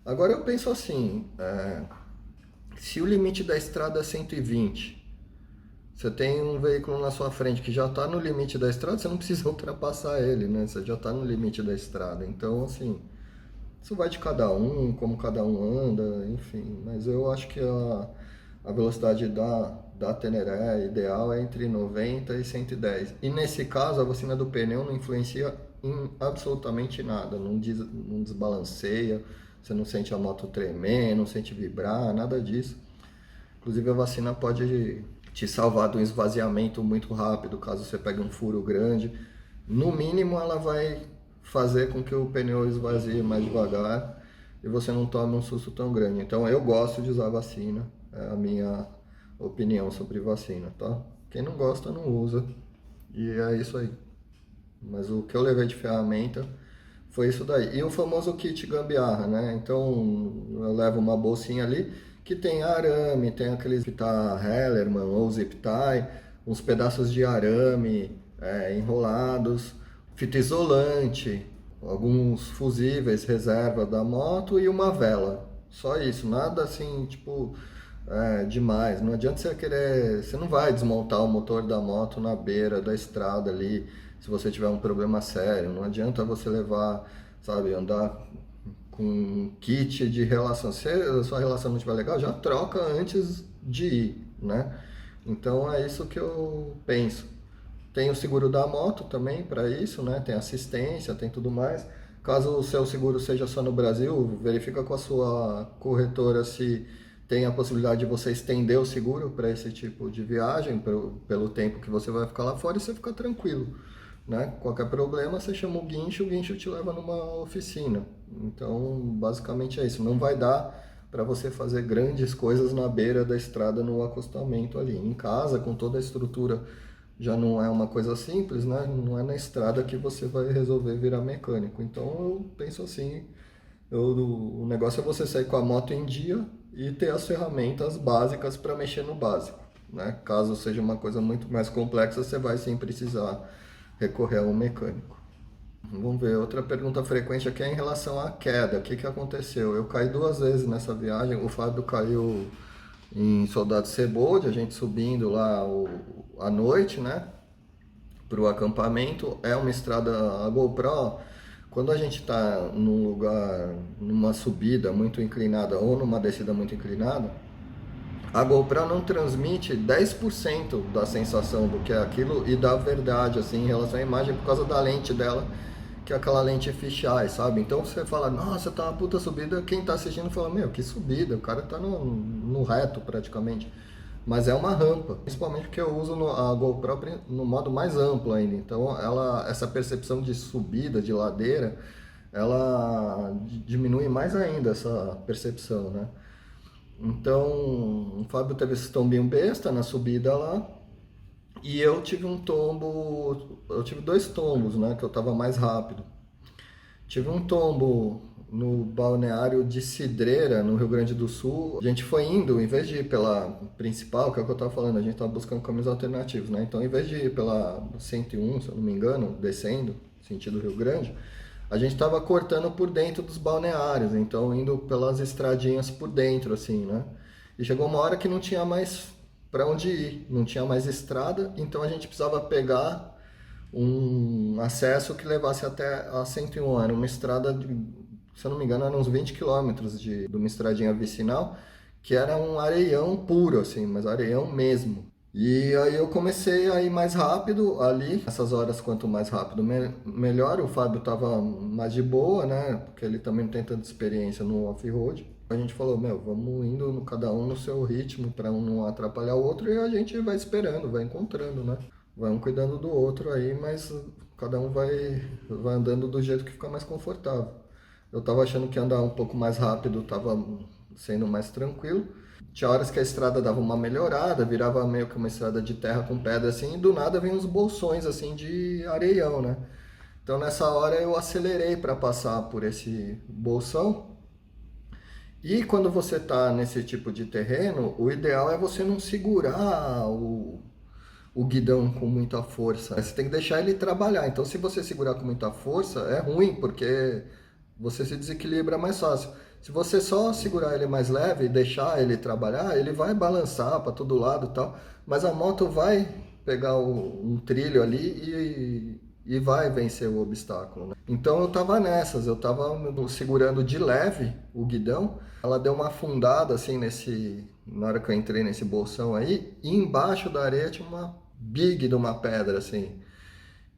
Agora eu penso assim, se o limite da estrada é 120, você tem um veículo na sua frente que já está no limite da estrada, você não precisa ultrapassar ele, né? Você já está no limite da estrada. Então, assim, isso vai de cada um, como cada um anda, enfim. Mas eu acho que a velocidade da Teneré ideal é entre 90 e 110. E nesse caso, a vacina do pneu não influencia em absolutamente nada, não desbalanceia, você não sente a moto tremer, não sente vibrar, nada disso. Inclusive a vacina pode te salvar de um esvaziamento muito rápido, caso você pegue um furo grande. No mínimo ela vai fazer com que o pneu esvazie mais devagar e você não tome um susto tão grande. Então eu gosto de usar vacina, é a minha opinião sobre vacina, tá? Quem não gosta não usa e é isso aí. Mas o que eu levei de ferramenta foi isso daí. E o famoso kit gambiarra, né? Então eu levo uma bolsinha ali que tem arame, tem aqueles que tá Hellerman ou zip tie, uns pedaços de arame enrolados, fita isolante, alguns fusíveis reserva da moto e uma vela. Só isso, nada assim, tipo, demais. Não adianta você querer, você não vai desmontar o motor da moto na beira da estrada ali, se você tiver um problema sério. Não adianta você levar, sabe, andar com um kit de relação. Se a sua relação não estiver legal, já troca antes de ir, né? Então é isso que eu penso. Tem o seguro da moto também para isso, né? Tem assistência, tem tudo mais. Caso o seu seguro seja só no Brasil, verifica com a sua corretora se tem a possibilidade de você estender o seguro para esse tipo de viagem, pelo tempo que você vai ficar lá fora, e você fica tranquilo, né? Qualquer problema, você chama o guincho te leva numa oficina. Então, basicamente é isso. Não vai dar para você fazer grandes coisas na beira da estrada no acostamento ali. Em casa, com toda a estrutura, já não é uma coisa simples, né? Não é na estrada que você vai resolver virar mecânico. Então, eu penso assim, o negócio é você sair com a moto em dia e ter as ferramentas básicas para mexer no básico, né? Caso seja uma coisa muito mais complexa, você vai sim precisar recorrer a um mecânico. Vamos ver, outra pergunta frequente aqui é em relação à queda. O que que aconteceu? Eu caí 2 vezes nessa viagem. O Fábio caiu em Soldado Cebold, a gente subindo lá à noite, né, para o acampamento. É uma estrada, a GoPro, quando a gente está num lugar, numa subida muito inclinada ou numa descida muito inclinada, a GoPro não transmite 10% da sensação do que é aquilo e da verdade, assim, em relação à imagem, por causa da lente dela, que é aquela lente fisheye, sabe? Então você fala, nossa, tá uma puta subida, quem tá assistindo fala, meu, que subida, o cara tá no reto praticamente. mas é uma rampa, principalmente porque eu uso a GoPro no modo mais amplo ainda, então essa percepção de subida, de ladeira, ela diminui mais ainda essa percepção, né? Então, o Fábio teve esse tombinho besta na subida lá, e eu tive um tombo, eu tive dois tombos, né, que eu tava mais rápido. Tive um tombo no balneário de Cidreira, no Rio Grande do Sul. A gente foi indo, em vez de ir pela principal, que é o que eu tava falando, a gente tava buscando caminhos alternativos, né? Então, em vez de ir pela 101, se eu não me engano, descendo, sentido Rio Grande, a gente tava cortando por dentro dos balneários, então indo pelas estradinhas por dentro, assim, né? E chegou uma hora que não tinha mais para onde ir, não tinha mais estrada, então a gente precisava pegar um acesso que levasse até a 101. Era uma estrada, se eu não me engano, eram uns 20 quilômetros de uma estradinha vicinal, que era um areião puro, assim, mas areião mesmo. E aí eu comecei a ir mais rápido ali, essas horas quanto mais rápido melhor. O Fábio tava mais de boa, né, porque ele também não tem tanta experiência no off-road. A gente falou, meu, vamos indo cada um no seu ritmo para um não atrapalhar o outro e a gente vai esperando, vai encontrando, né? Vai um cuidando do outro aí, mas cada um vai andando do jeito que fica mais confortável. Eu tava achando que andar um pouco mais rápido tava sendo mais tranquilo. Tinha horas que a estrada dava uma melhorada, virava meio que uma estrada de terra com pedra assim, e do nada vem uns bolsões assim de areião, né? Então nessa hora eu acelerei para passar por esse bolsão. E quando você tá nesse tipo de terreno, o ideal é você não segurar o guidão com muita força. Você tem que deixar ele trabalhar. Então, se você segurar com muita força, é ruim, porque você se desequilibra mais fácil. Se você só segurar ele mais leve e deixar ele trabalhar, ele vai balançar para todo lado e tal, mas a moto vai pegar um trilho ali e vai vencer o obstáculo, né? Então eu tava nessas, eu tava segurando de leve o guidão, ela deu uma afundada assim na hora que eu entrei nesse bolsão aí, e embaixo da areia tinha uma big de uma pedra assim.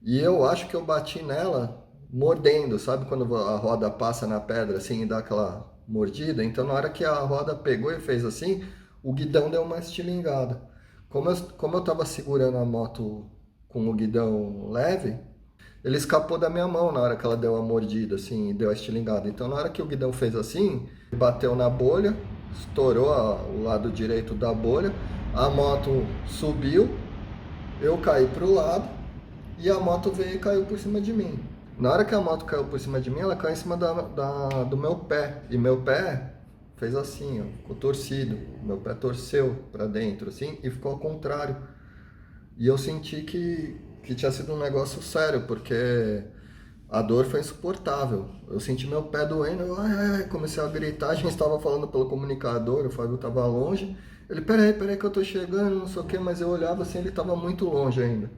E eu acho que eu bati nela mordendo, sabe quando a roda passa na pedra assim e dá aquela mordida? Então na hora que a roda pegou e fez assim, o guidão deu uma estilingada. Como eu tava segurando a moto com o guidão leve, ele escapou da minha mão na hora que ela deu a mordida, assim, e deu a estilingada. Então, na hora que o guidão fez assim, bateu na bolha, estourou o lado direito da bolha, a moto subiu, eu caí para o lado e a moto veio e caiu por cima de mim. Na hora que a moto caiu por cima de mim, ela caiu em cima do meu pé. E meu pé fez assim, ó, ficou torcido. Meu pé torceu para dentro, assim, e ficou ao contrário. E eu senti que tinha sido um negócio sério, porque a dor foi insuportável. Eu senti meu pé doendo, comecei a gritar, a gente estava falando pelo comunicador, o Fábio estava longe. Ele, peraí que eu tô chegando, não sei o que, mas eu olhava assim, ele estava muito longe ainda.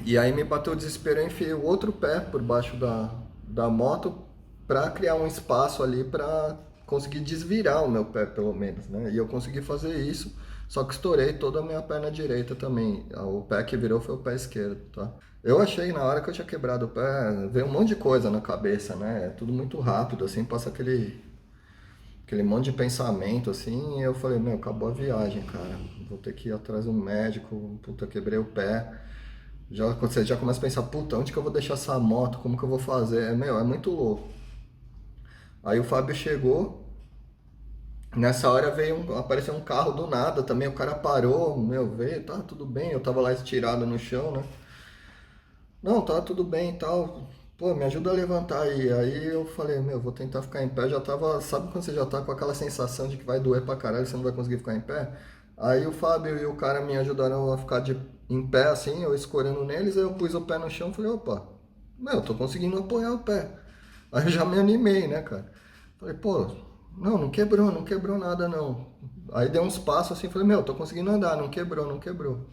E aí me bateu o desespero, eu enfiei o outro pé por baixo da moto para criar um espaço ali para conseguir desvirar o meu pé, pelo menos, né? E eu consegui fazer isso, só que estourei toda a minha perna direita também. O pé que virou foi o pé esquerdo, tá? Eu achei na hora que eu tinha quebrado o pé, veio um monte de coisa na cabeça, né? É tudo muito rápido, assim, passa aquele monte de pensamento, assim, e eu falei, meu, acabou a viagem, cara. Vou ter que ir atrás do médico, puta, quebrei o pé. Quando você já começa a pensar, puta, onde que eu vou deixar essa moto? Como que eu vou fazer? É muito louco. Aí o Fábio chegou, nessa hora apareceu um carro do nada também, o cara parou, meu, veio, tá tudo bem, eu tava lá estirado no chão, né? Não, tá tudo bem e tal. Pô, me ajuda a levantar aí. Aí eu falei, meu, vou tentar ficar em pé. Eu já tava, sabe quando você já tá com aquela sensação de que vai doer pra caralho, você não vai conseguir ficar em pé? Aí o Fábio e o cara me ajudaram a ficar em pé assim, eu escorando neles, aí eu pus o pé no chão e falei, opa, meu, eu tô conseguindo apoiar o pé. Aí eu já me animei, né, cara? Falei, pô, não quebrou nada não. Aí dei uns passos assim, falei, meu, tô conseguindo andar, não quebrou, não quebrou.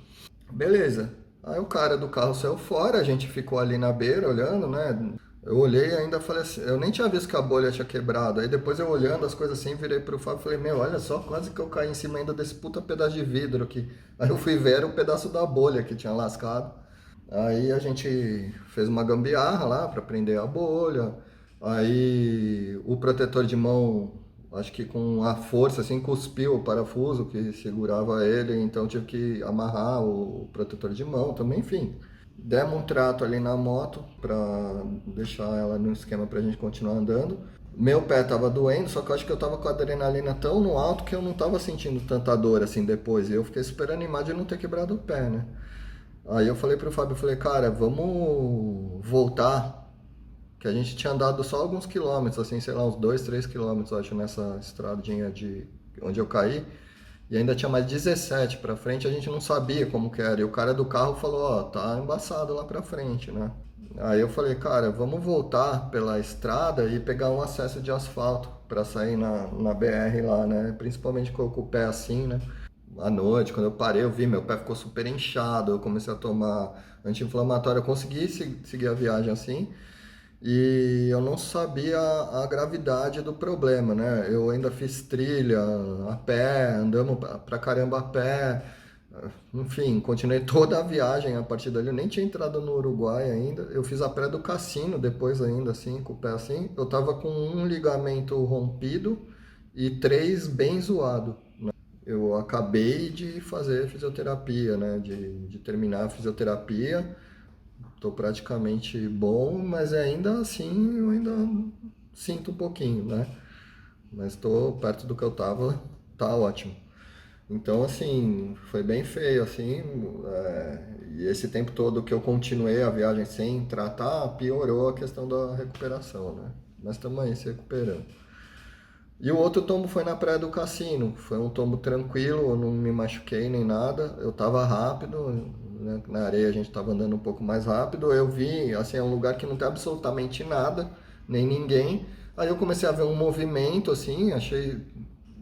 Beleza. Aí o cara do carro saiu fora, a gente ficou ali na beira olhando, né? Eu olhei e ainda falei assim, eu nem tinha visto que a bolha tinha quebrado. Aí depois eu olhando as coisas assim, virei pro Fábio e falei, meu, olha só, quase que eu caí em cima ainda desse puta pedaço de vidro aqui. Aí eu fui ver, era o pedaço da bolha que tinha lascado. Aí a gente fez uma gambiarra lá para prender a bolha. Aí o protetor de mão, acho que com a força, assim, cuspiu o parafuso que segurava ele, então tive que amarrar o protetor de mão também, enfim. Demos um trato ali na moto para deixar ela no esquema pra gente continuar andando. Meu pé tava doendo, só que eu acho que eu tava com a adrenalina tão no alto que eu não tava sentindo tanta dor assim depois. E eu fiquei super animado de não ter quebrado o pé, né? Aí eu falei pro Fábio, eu falei, cara, vamos voltar, que a gente tinha andado só alguns quilômetros, assim, sei lá, uns 2, 3 quilômetros, eu acho, nessa estradinha de onde eu caí. E ainda tinha mais 17 pra frente, a gente não sabia como que era. E o cara do carro falou, ó, tá embaçado lá pra frente, né? Aí eu falei, cara, vamos voltar pela estrada e pegar um acesso de asfalto pra sair na BR lá, né? Principalmente com o pé assim, né? À noite, quando eu parei, eu vi, meu pé ficou super inchado, eu comecei a tomar anti-inflamatório, eu consegui seguir a viagem assim, e eu não sabia a gravidade do problema, né? Eu ainda fiz trilha a pé, andamos pra caramba a pé, enfim, continuei toda a viagem a partir dali. Eu nem tinha entrado no Uruguai ainda. Eu fiz a pré do Cassino depois ainda, assim, com o pé assim. Eu tava com um ligamento rompido e três bem zoado. Eu acabei de fazer fisioterapia, né? De terminar a fisioterapia. Tô praticamente bom, mas ainda assim eu ainda sinto um pouquinho, né? Mas tô perto do que eu tava, tá ótimo. Então, assim, foi bem feio, assim, e esse tempo todo que eu continuei a viagem sem tratar, piorou a questão da recuperação, né? Mas estamos aí se recuperando. E o outro tombo foi na Praia do Cassino, foi um tombo tranquilo, eu não me machuquei nem nada, eu tava rápido, né? Na areia a gente tava andando um pouco mais rápido, eu vi, assim, é um lugar que não tem absolutamente nada, nem ninguém, aí eu comecei a ver um movimento, assim, achei,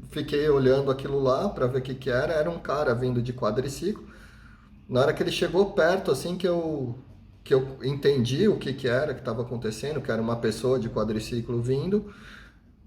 fiquei olhando aquilo lá para ver o que que era um cara vindo de quadriciclo. Na hora que ele chegou perto, assim que eu entendi o que que era que estava acontecendo, que era uma pessoa de quadriciclo vindo,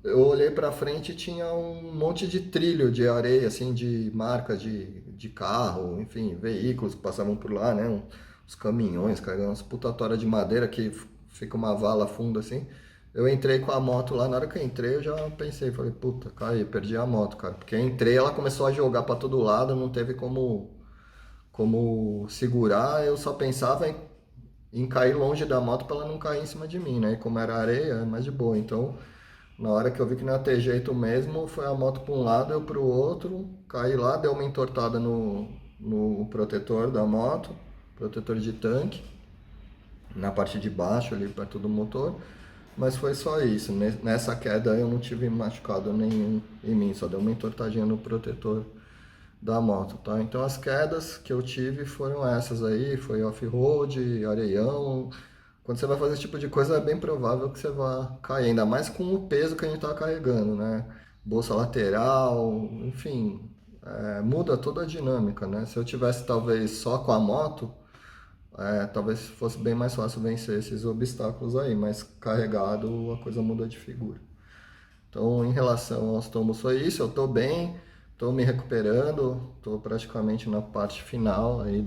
eu olhei para frente e tinha um monte de trilho de areia, assim, de marcas de carro, enfim, veículos que passavam por lá, né? Uns caminhões carregando umas putatórias de madeira que fica uma vala funda assim. Eu entrei com a moto lá, na hora que eu entrei eu já pensei, falei, puta, caí, perdi a moto, cara. Porque eu entrei, ela começou a jogar para todo lado, não teve como segurar, eu só pensava em cair longe da moto para ela não cair em cima de mim, né? E como era areia, é mais de boa. Então, na hora que eu vi que não ia ter jeito mesmo, foi a moto para um lado, eu para o outro, caí lá, deu uma entortada no protetor da moto, protetor de tanque, na parte de baixo ali perto do motor, mas foi só isso. Nessa queda eu não tive machucado nenhum em mim, só deu uma entortadinha no protetor da moto, tá? Então as quedas que eu tive foram essas aí, foi off-road, areião. Quando você vai fazer esse tipo de coisa é bem provável que você vá cair, ainda mais com o peso que a gente tá carregando, né? Bolsa lateral, enfim, muda toda a dinâmica, né? Se eu tivesse talvez só com a moto, talvez fosse bem mais fácil vencer esses obstáculos aí, mas carregado a coisa muda de figura. Então, em relação aos tombos, foi isso. Eu estou bem, estou me recuperando, estou praticamente na parte final aí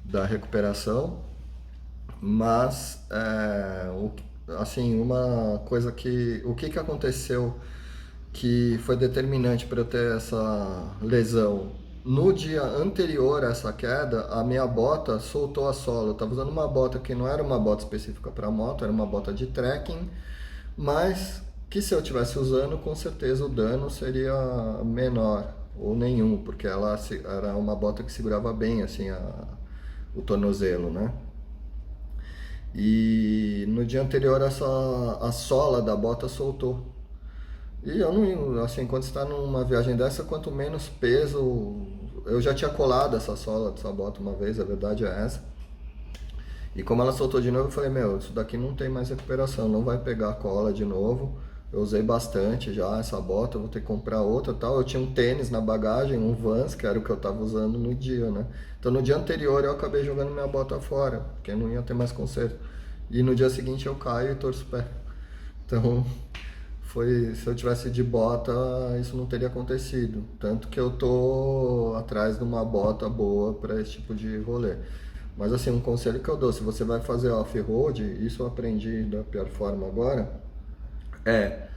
da recuperação. Mas, assim, uma coisa que... O que que aconteceu que foi determinante para eu ter essa lesão? No dia anterior a essa queda, a minha bota soltou a sola. Eu estava usando uma bota que não era uma bota específica para moto, era uma bota de trekking, mas que se eu tivesse usando, com certeza o dano seria menor ou nenhum, porque ela era uma bota que segurava bem assim o tornozelo, né? E no dia anterior a sola da bota soltou. E eu não, assim, quando está numa viagem dessa, quanto menos peso, eu já tinha colado essa sola dessa bota uma vez, a verdade é essa. E como ela soltou de novo, eu falei, meu, isso daqui não tem mais recuperação, não vai pegar cola de novo. Eu usei bastante já essa bota, eu vou ter que comprar outra e tal. Eu tinha um tênis na bagagem, um Vans, que era o que eu estava usando no dia, né? Então no dia anterior eu acabei jogando minha bota fora, porque não ia ter mais conserto. E no dia seguinte eu caio e torço o pé. Então foi, se eu tivesse de bota, isso não teria acontecido. Tanto que eu tô atrás de uma bota boa para esse tipo de rolê. Mas assim, um conselho que eu dou, se você vai fazer off-road, isso eu aprendi da pior forma agora, é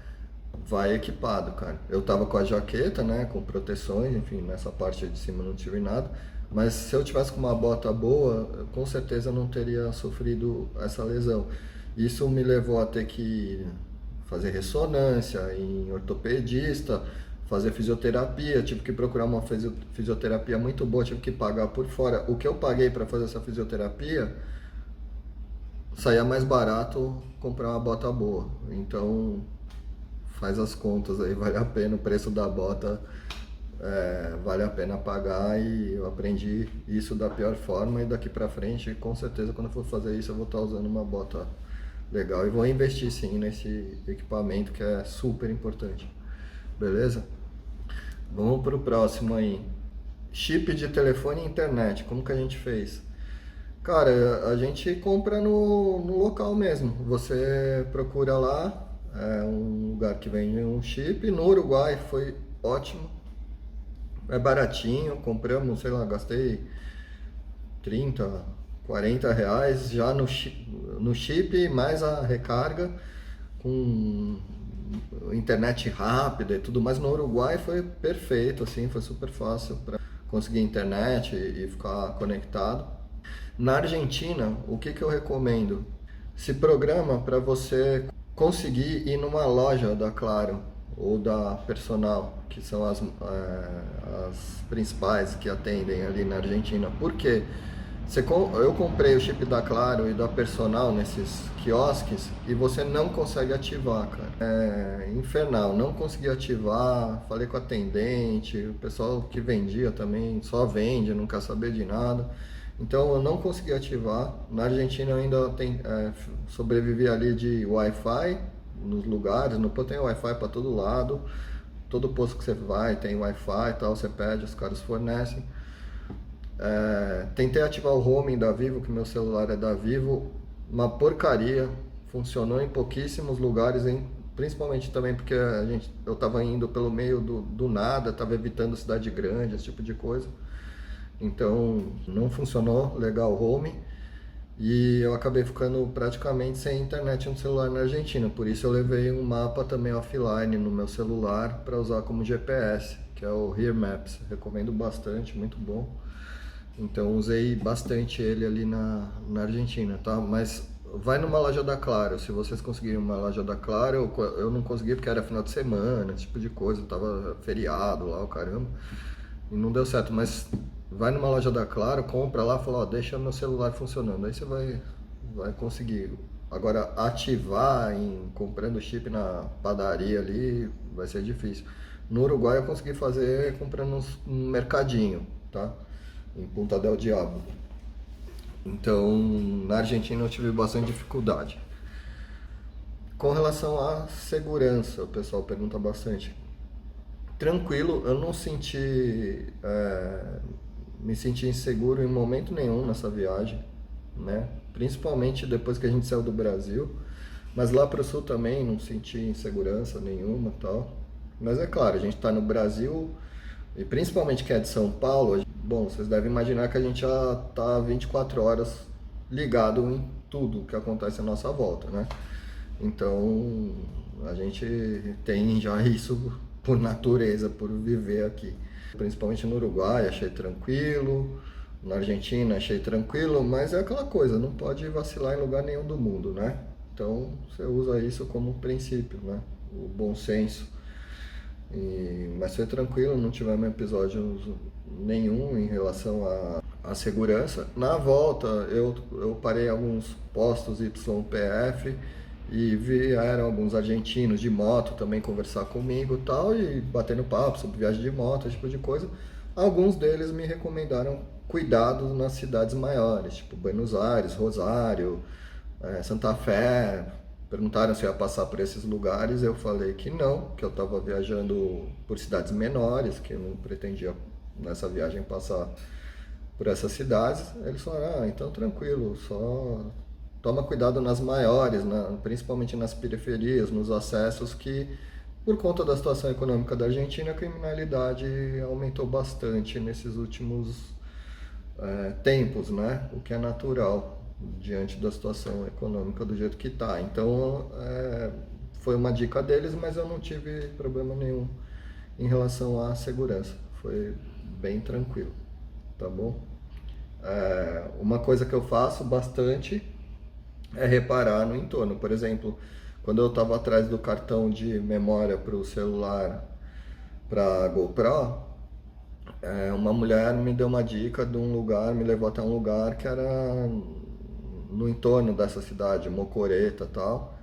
vai equipado, cara. Eu tava com a jaqueta, né, com proteções, enfim, nessa parte de cima não tive nada, mas se eu tivesse com uma bota boa, eu, com certeza não teria sofrido essa lesão. Isso me levou a ter que fazer ressonância em ortopedista, fazer fisioterapia, tive que procurar uma fisioterapia muito boa, tive que pagar por fora. O que eu paguei para fazer essa fisioterapia saía mais barato comprar uma bota boa. Então, faz as contas aí, vale a pena, o preço da bota vale a pena pagar, e eu aprendi isso da pior forma, e daqui pra frente, com certeza, quando eu for fazer isso, eu vou estar usando uma bota legal e vou investir sim nesse equipamento que é super importante, beleza? Vamos pro próximo aí. Chip de telefone e internet, como que a gente fez? Cara, a gente compra no local mesmo. Você procura lá, um lugar que vende um chip. No Uruguai foi ótimo, é baratinho. Compramos, sei lá, gastei 30, 40 reais já no chip, mais a recarga, com internet rápida e tudo mais. No Uruguai foi perfeito, assim, foi super fácil para conseguir internet e ficar conectado. Na Argentina, o que eu recomendo? Se programa para você conseguir ir numa loja da Claro ou da Personal, que são as principais que atendem ali na Argentina. Por quê? Eu comprei o chip da Claro e da Personal nesses quiosques e você não consegue ativar, cara. É infernal, não consegui ativar. Falei com a atendente, o pessoal que vendia também só vende, não quer saber de nada. Então eu não consegui ativar. Na Argentina eu ainda sobrevivi ali de Wi-Fi nos lugares. No Pô tem Wi-Fi para todo lado. Todo posto que você vai tem Wi-Fi e tal, você pede, os caras fornecem. Tentei ativar o roaming da Vivo, que meu celular é da Vivo, uma porcaria, funcionou em pouquíssimos lugares, principalmente também porque eu estava indo pelo meio do nada, estava evitando cidade grande, esse tipo de coisa, então não funcionou legal o roaming, e eu acabei ficando praticamente sem internet no celular na Argentina, por isso eu levei um mapa também offline no meu celular para usar como GPS, que é o Here Maps, recomendo bastante, muito bom. Então usei bastante ele ali na Argentina, tá? Mas vai numa loja da Claro, se vocês conseguirem uma loja da Claro, eu não consegui porque era final de semana, esse tipo de coisa, tava feriado lá, o caramba, e não deu certo, mas vai numa loja da Claro, compra lá, fala, ó, deixa meu celular funcionando, aí você vai conseguir. Agora, ativar comprando chip na padaria ali, vai ser difícil. No Uruguai eu consegui fazer comprando um mercadinho, tá? Em Punta del Diabo. Então, na Argentina eu tive bastante dificuldade. Com relação à segurança, o pessoal pergunta bastante. Tranquilo, eu não me senti inseguro em momento nenhum nessa viagem, né? Principalmente depois que a gente saiu do Brasil, mas lá para o sul também não senti insegurança nenhuma, tal. Mas é claro, a gente está no Brasil, e principalmente quem é de São Paulo, bom, vocês devem imaginar que a gente já está 24 horas ligado em tudo que acontece à nossa volta, né? Então, a gente tem já isso por natureza, por viver aqui. Principalmente no Uruguai, achei tranquilo, na Argentina achei tranquilo, mas é aquela coisa, não pode vacilar em lugar nenhum do mundo, né? Então, você usa isso como princípio, né? O bom senso. Mas foi tranquilo, não tivemos episódios nenhum em relação à segurança. Na volta, eu parei em alguns postos YPF e vieram alguns argentinos de moto também conversar comigo e tal, e batendo papo sobre viagem de moto, esse tipo de coisa. Alguns deles me recomendaram cuidados nas cidades maiores, tipo Buenos Aires, Rosário, Santa Fé. Perguntaram se eu ia passar por esses lugares, eu falei que não, que eu estava viajando por cidades menores, que eu não pretendia nessa viagem passar por essas cidades. Eles falaram, então tranquilo, só toma cuidado nas maiores, principalmente nas periferias, nos acessos, que por conta da situação econômica da Argentina, a criminalidade aumentou bastante nesses últimos tempos, né? O que é natural diante da situação econômica do jeito que está. Então, foi uma dica deles, mas eu não tive problema nenhum em relação à segurança. Foi bem tranquilo, tá bom? Uma coisa que eu faço bastante é reparar no entorno. Por exemplo, quando eu estava atrás do cartão de memória para o celular, para a GoPro, uma mulher me deu uma dica de um lugar, me levou até um lugar que era no entorno dessa cidade, Mocoreta e tal,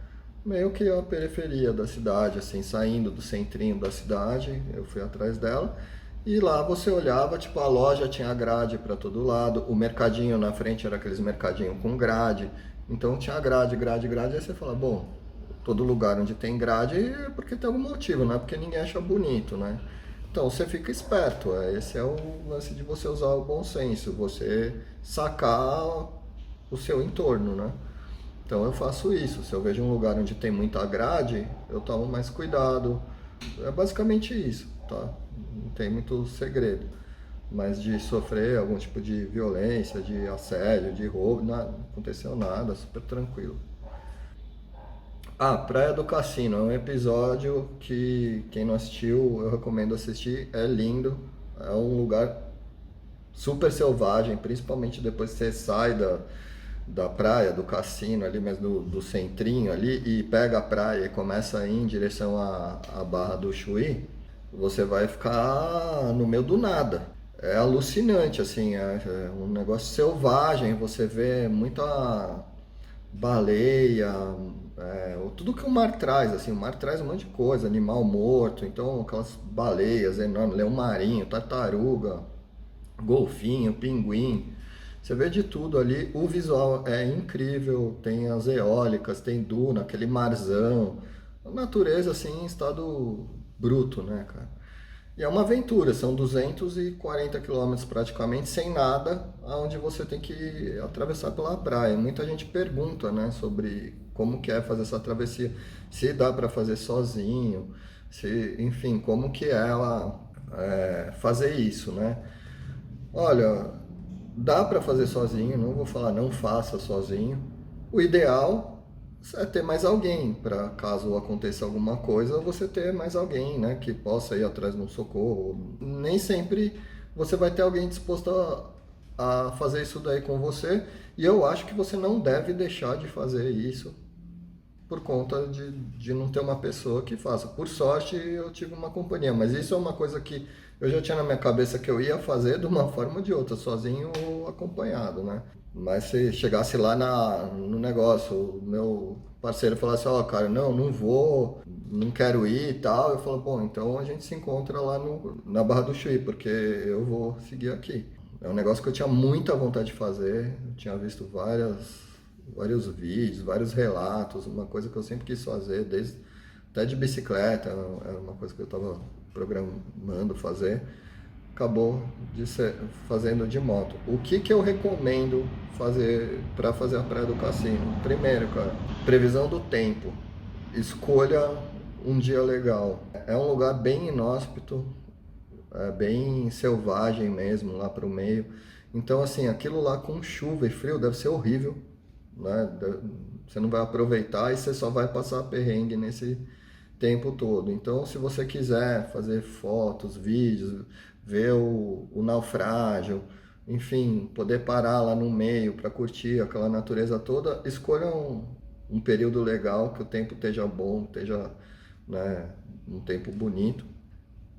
meio que a periferia da cidade, assim, saindo do centrinho da cidade, eu fui atrás dela, e lá você olhava, tipo, a loja tinha grade para todo lado, o mercadinho na frente era aqueles mercadinho com grade, então tinha grade, aí você fala, bom, todo lugar onde tem grade é porque tem algum motivo, não é porque ninguém acha bonito, né? Então você fica esperto, esse é o lance de você usar o bom senso, você sacar o seu entorno, né? Então eu faço isso, se eu vejo um lugar onde tem muita grade, eu tomo mais cuidado, é basicamente isso, tá? Não tem muito segredo, mas de sofrer algum tipo de violência, de assédio, de roubo, não aconteceu nada, super tranquilo. Praia do Cassino é um episódio que quem não assistiu, eu recomendo assistir, é lindo, é um lugar super selvagem, principalmente depois que você sai da praia, do cassino ali, mas do centrinho ali, e pega a praia e começa a ir em direção à Barra do Chuí, você vai ficar no meio do nada. É alucinante, assim, é um negócio selvagem, você vê muita baleia, tudo que o mar traz, assim, o mar traz um monte de coisa, animal morto, então aquelas baleias enormes, leão marinho, tartaruga, golfinho, pinguim, você vê de tudo ali, o visual é incrível, tem as eólicas, tem duna, aquele marzão, a natureza assim em estado bruto, né, cara? E é uma aventura, são 240 quilômetros praticamente, sem nada, aonde você tem que atravessar pela praia. Muita gente pergunta, né, sobre como que é fazer essa travessia, se dá para fazer sozinho, se, enfim, como que é ela fazer isso, né? Olha, dá para fazer sozinho, não vou falar não faça sozinho. O ideal é ter mais alguém para caso aconteça alguma coisa, você ter mais alguém, né, que possa ir atrás de um socorro. Nem sempre você vai ter alguém disposto a fazer isso daí com você, e eu acho que você não deve deixar de fazer isso por conta de não ter uma pessoa que faça. Por sorte, eu tive uma companhia, mas isso é uma coisa que eu já tinha na minha cabeça que eu ia fazer de uma forma ou de outra, sozinho ou acompanhado, né? Mas se chegasse lá no negócio, o meu parceiro falasse, ó, cara, não vou, não quero ir e tal, eu falo, bom, então a gente se encontra lá na Barra do Chuí, porque eu vou seguir aqui. É um negócio que eu tinha muita vontade de fazer, eu tinha visto vários vídeos, vários relatos, uma coisa que eu sempre quis fazer, até de bicicleta, era uma coisa que eu estava programando fazer, acabou fazendo de moto. O que eu recomendo fazer para fazer a Praia do Cassino? Primeiro, cara, previsão do tempo. Escolha um dia legal. É um lugar bem inóspito, bem selvagem mesmo, lá para o meio. Então, assim, aquilo lá com chuva e frio deve ser horrível, né? Você não vai aproveitar e você só vai passar perrengue nesse tempo todo. Então, se você quiser fazer fotos, vídeos, ver o naufrágio, enfim, poder parar lá no meio para curtir aquela natureza toda, escolha um período legal, que o tempo esteja bom, esteja, né, um tempo bonito.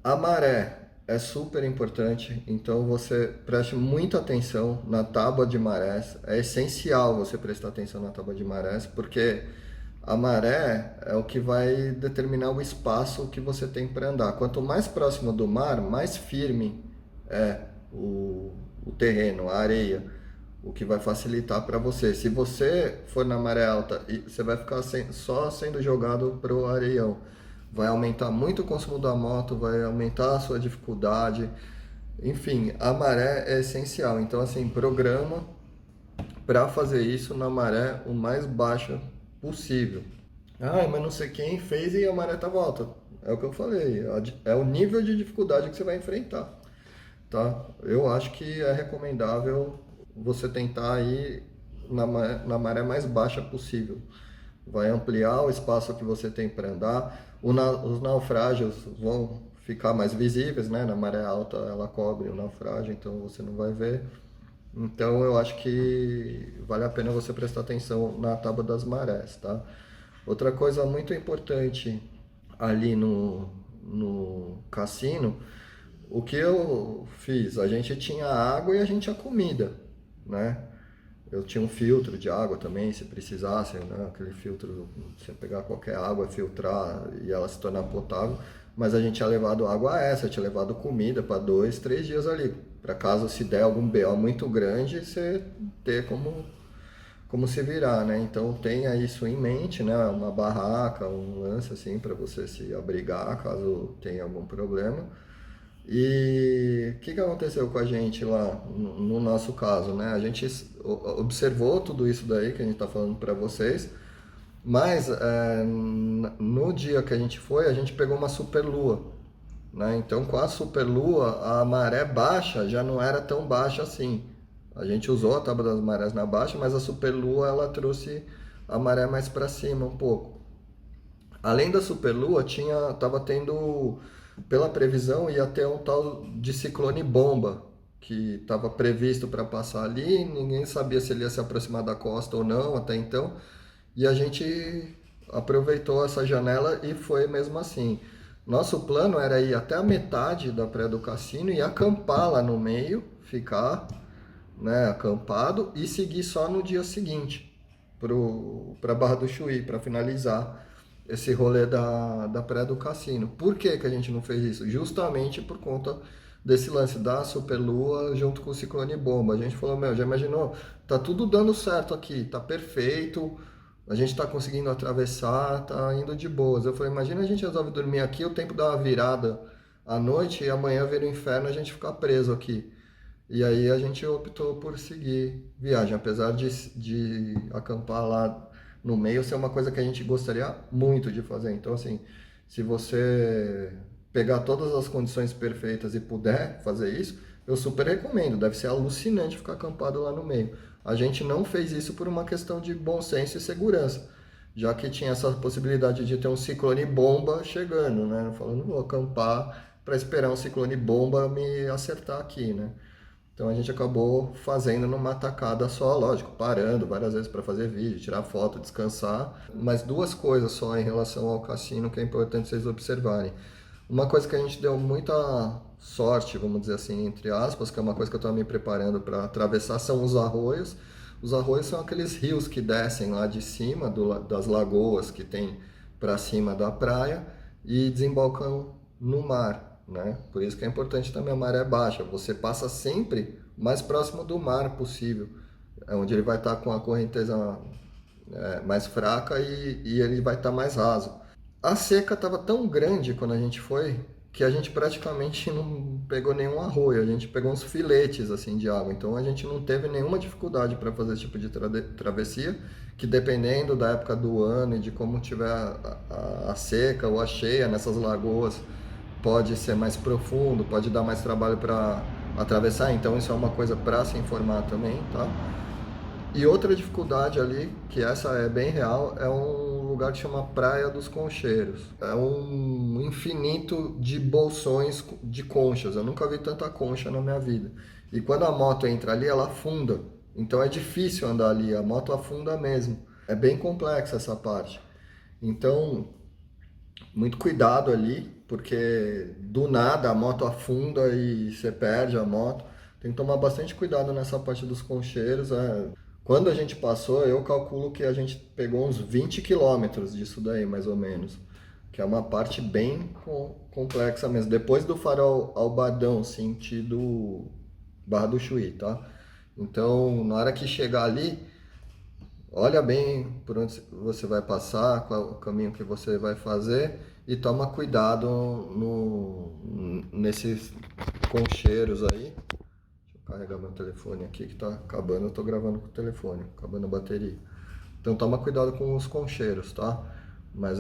A maré é super importante, então você preste muita atenção na tábua de marés. É essencial você prestar atenção na tábua de marés, porque a maré é o que vai determinar o espaço que você tem para andar. Quanto mais próximo do mar, mais firme é o terreno, a areia, o que vai facilitar para você. Se você for na maré alta, você vai ficar só sendo jogado para o areião. Vai aumentar muito o consumo da moto, vai aumentar a sua dificuldade. Enfim, a maré é essencial. Então, assim, programa para fazer isso na maré o mais baixa possível. Mas não sei quem fez e a maré estava alta. É o que eu falei, é o nível de dificuldade que você vai enfrentar, tá? Eu acho que é recomendável você tentar ir na maré mais baixa possível. vai ampliar o espaço que você tem para andar. Os naufrágios vão ficar mais visíveis, né? Na maré alta ela cobre o naufrágio, então você não vai ver. Então eu acho que vale a pena você prestar atenção na tábua das marés, tá? Outra coisa muito importante ali no cassino, o que eu fiz? A gente tinha água e a gente tinha comida, né? Eu tinha um filtro de água também, se precisasse, né? Aquele filtro, você pegar qualquer água, filtrar e ela se tornar potável. Mas a gente tinha levado água essa, tinha levado comida para 2, 3 dias ali. Para caso se der algum BO muito grande, você ter como se virar, né? Então tenha isso em mente, né? Uma barraca, um lance assim para você se abrigar caso tenha algum problema. E o que aconteceu com a gente lá, no nosso caso, né? A gente observou tudo isso daí que a gente está falando para vocês, mas no dia que a gente pegou uma superlua, né? Então, com a superlua, a maré baixa já não era tão baixa assim. A gente usou a tábua das marés na baixa, mas a superlua ela trouxe a maré mais para cima um pouco. Além da superlua, tava tendo, pela previsão, ia ter um tal de ciclone bomba, que estava previsto para passar ali, ninguém sabia se ele ia se aproximar da costa ou não até então, e a gente aproveitou essa janela e foi mesmo assim. Nosso plano era ir até a metade da Praia do Cassino e acampar lá no meio, ficar, né, acampado e seguir só no dia seguinte para Barra do Chuí, para finalizar esse rolê da Praia do Cassino. Por que que a gente não fez isso? Justamente por conta desse lance da superlua junto com o ciclone bomba. A gente falou, meu, já imaginou? Tá tudo dando certo aqui, tá perfeito, a gente tá conseguindo atravessar, tá indo de boas. Eu falei, imagina a gente resolve dormir aqui, o tempo dá uma virada à noite e amanhã vira o inferno a gente ficar preso aqui. E aí a gente optou por seguir viagem, apesar de acampar lá no meio ser uma coisa que a gente gostaria muito de fazer. Então, assim, se você pegar todas as condições perfeitas e puder fazer isso, eu super recomendo. Deve ser alucinante ficar acampado lá no meio. A gente não fez isso por uma questão de bom senso e segurança, já que tinha essa possibilidade de ter um ciclone bomba chegando, né? Falando, vou acampar para esperar um ciclone bomba me acertar aqui, né? Então a gente acabou fazendo numa tacada só, lógico, parando várias vezes para fazer vídeo, tirar foto, descansar. Mas duas coisas só em relação ao cassino que é importante vocês observarem. Uma coisa que a gente deu muita sorte, vamos dizer assim, entre aspas, que é uma coisa que eu estou me preparando para atravessar, são os arroios. Os arroios são aqueles rios que descem lá de cima das lagoas que tem para cima da praia e desembocam no mar. Né? Por isso que é importante também a maré baixa. Você passa sempre mais próximo do mar possível, onde ele vai estar com a correnteza mais fraca e ele vai estar mais raso. A seca estava tão grande quando a gente foi que a gente praticamente não pegou nenhum arroio, a gente pegou uns filetes assim de água. Então a gente não teve nenhuma dificuldade para fazer esse tipo de travessia, que dependendo da época do ano e de como tiver a seca ou a cheia nessas lagoas, pode ser mais profundo, pode dar mais trabalho para atravessar, então isso é uma coisa para se informar também, tá? E outra dificuldade ali, que essa é bem real, é um lugar que chama Praia dos Concheiros. É um infinito de bolsões de conchas, eu nunca vi tanta concha na minha vida. E quando a moto entra ali, ela afunda, então é difícil andar ali, a moto afunda mesmo. É bem complexa essa parte. Então, muito cuidado ali, porque do nada a moto afunda e você perde a moto. Tem que tomar bastante cuidado nessa parte dos concheiros. Quando a gente passou, eu calculo que a gente pegou uns 20 quilômetros disso daí, mais ou menos. Que é uma parte bem complexa mesmo. Depois do Farol Albardão, sentido Barra do Chuí, tá? Então, na hora que chegar ali, olha bem por onde você vai passar, qual o caminho que você vai fazer e toma cuidado nesses concheiros aí. Deixa eu carregar meu telefone aqui que tá acabando, eu tô gravando com o telefone, acabando a bateria. Então toma cuidado com os concheiros, tá? Mas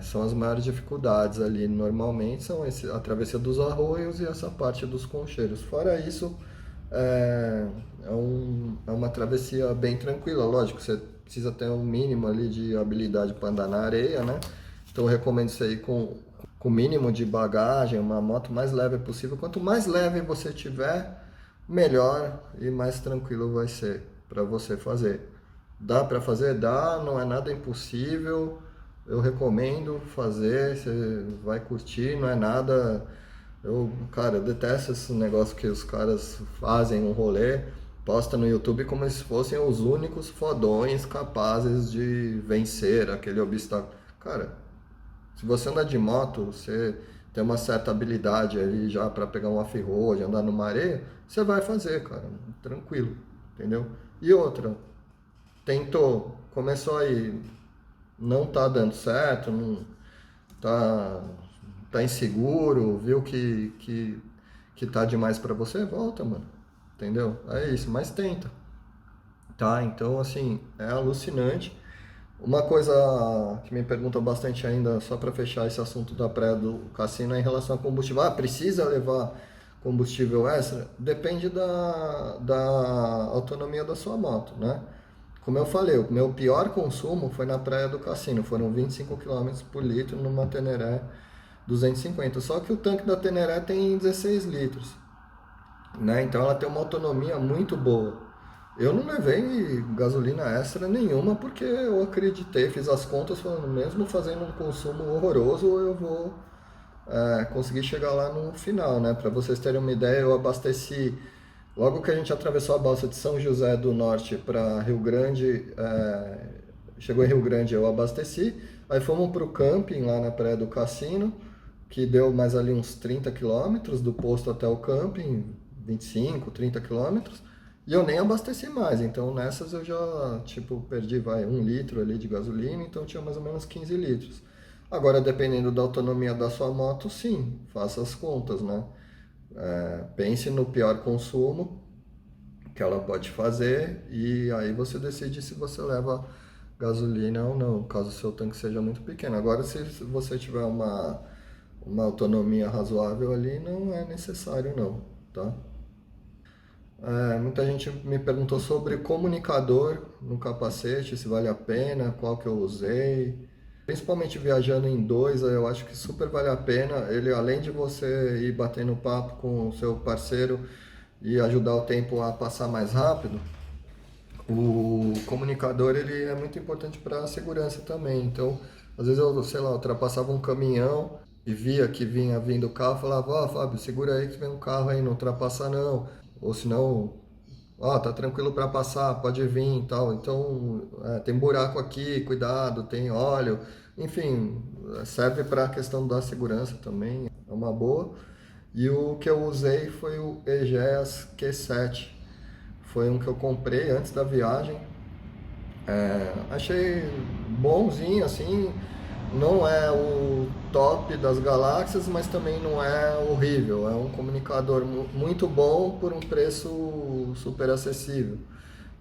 são as maiores dificuldades ali, normalmente são a travessia dos arroios e essa parte dos concheiros. Fora isso, é, é uma travessia bem tranquila. Lógico, você precisa ter um mínimo ali de habilidade para andar na areia, né? Então eu recomendo isso aí com o mínimo de bagagem, uma moto mais leve possível. Quanto mais leve você tiver, melhor e mais tranquilo vai ser para você fazer. Dá para fazer? Dá, não é nada impossível. Eu recomendo fazer, você vai curtir, não é nada. Cara, eu detesto esse negócio que os caras fazem um rolê, posta no YouTube como se fossem os únicos fodões capazes de vencer aquele obstáculo. Cara, se você anda de moto, você tem uma certa habilidade ali já para pegar um off-road, andar numa areia, você vai fazer, cara, tranquilo, entendeu? E outra, tentou, começou aí, não tá dando certo, não tá, tá inseguro, viu que tá demais para você, volta, mano, entendeu? É isso, mas tenta, tá? Então, assim, é alucinante. Uma coisa que me pergunta bastante ainda, só para fechar esse assunto da praia do cassino, é em relação ao combustível. Ah, precisa levar combustível extra? Depende da autonomia da sua moto, né? Como eu falei, o meu pior consumo foi na praia do cassino, foram 25 quilômetros por litro numa Teneré 250. Só que o tanque da Teneré tem 16 litros, né? Então ela tem uma autonomia muito boa. Eu não levei gasolina extra nenhuma porque eu acreditei, fiz as contas falando, mesmo fazendo um consumo horroroso, eu vou conseguir chegar lá no final, né? Para vocês terem uma ideia, eu abasteci logo que a gente atravessou a balsa de São José do Norte para Rio Grande, chegou em Rio Grande, eu abasteci. Aí fomos para o camping lá na Praia do Cassino, que deu mais ali uns 30 quilômetros do posto até o camping, 25, 30 quilômetros. E eu nem abasteci mais, então nessas eu já, tipo, perdi, vai, 1 litro ali de gasolina, então tinha mais ou menos 15 litros. Agora, dependendo da autonomia da sua moto, sim, faça as contas, né? Pense no pior consumo que ela pode fazer e aí você decide se você leva gasolina ou não, caso o seu tanque seja muito pequeno. Agora, se você tiver uma autonomia razoável ali, não é necessário não, tá? Muita gente me perguntou sobre comunicador no capacete, se vale a pena, qual que eu usei. Principalmente viajando em dois, eu acho que super vale a pena. Ele, além de você ir batendo papo com o seu parceiro e ajudar o tempo a passar mais rápido, o comunicador ele é muito importante para a segurança também. Então, às vezes eu, sei lá, ultrapassava um caminhão e via que vinha vindo o carro, falava, ó, Fábio, segura aí que vem um carro aí, não ultrapassa não. Ou senão, ó, tá tranquilo para passar, pode vir e tal. Então, tem buraco aqui, cuidado, tem óleo. Enfim, serve para a questão da segurança também, é uma boa. E o que eu usei foi o EGEAS Q7. Foi um que eu comprei antes da viagem. Achei bonzinho, assim. Não é o top das galáxias, mas também não é horrível. É um comunicador muito bom por um preço super acessível.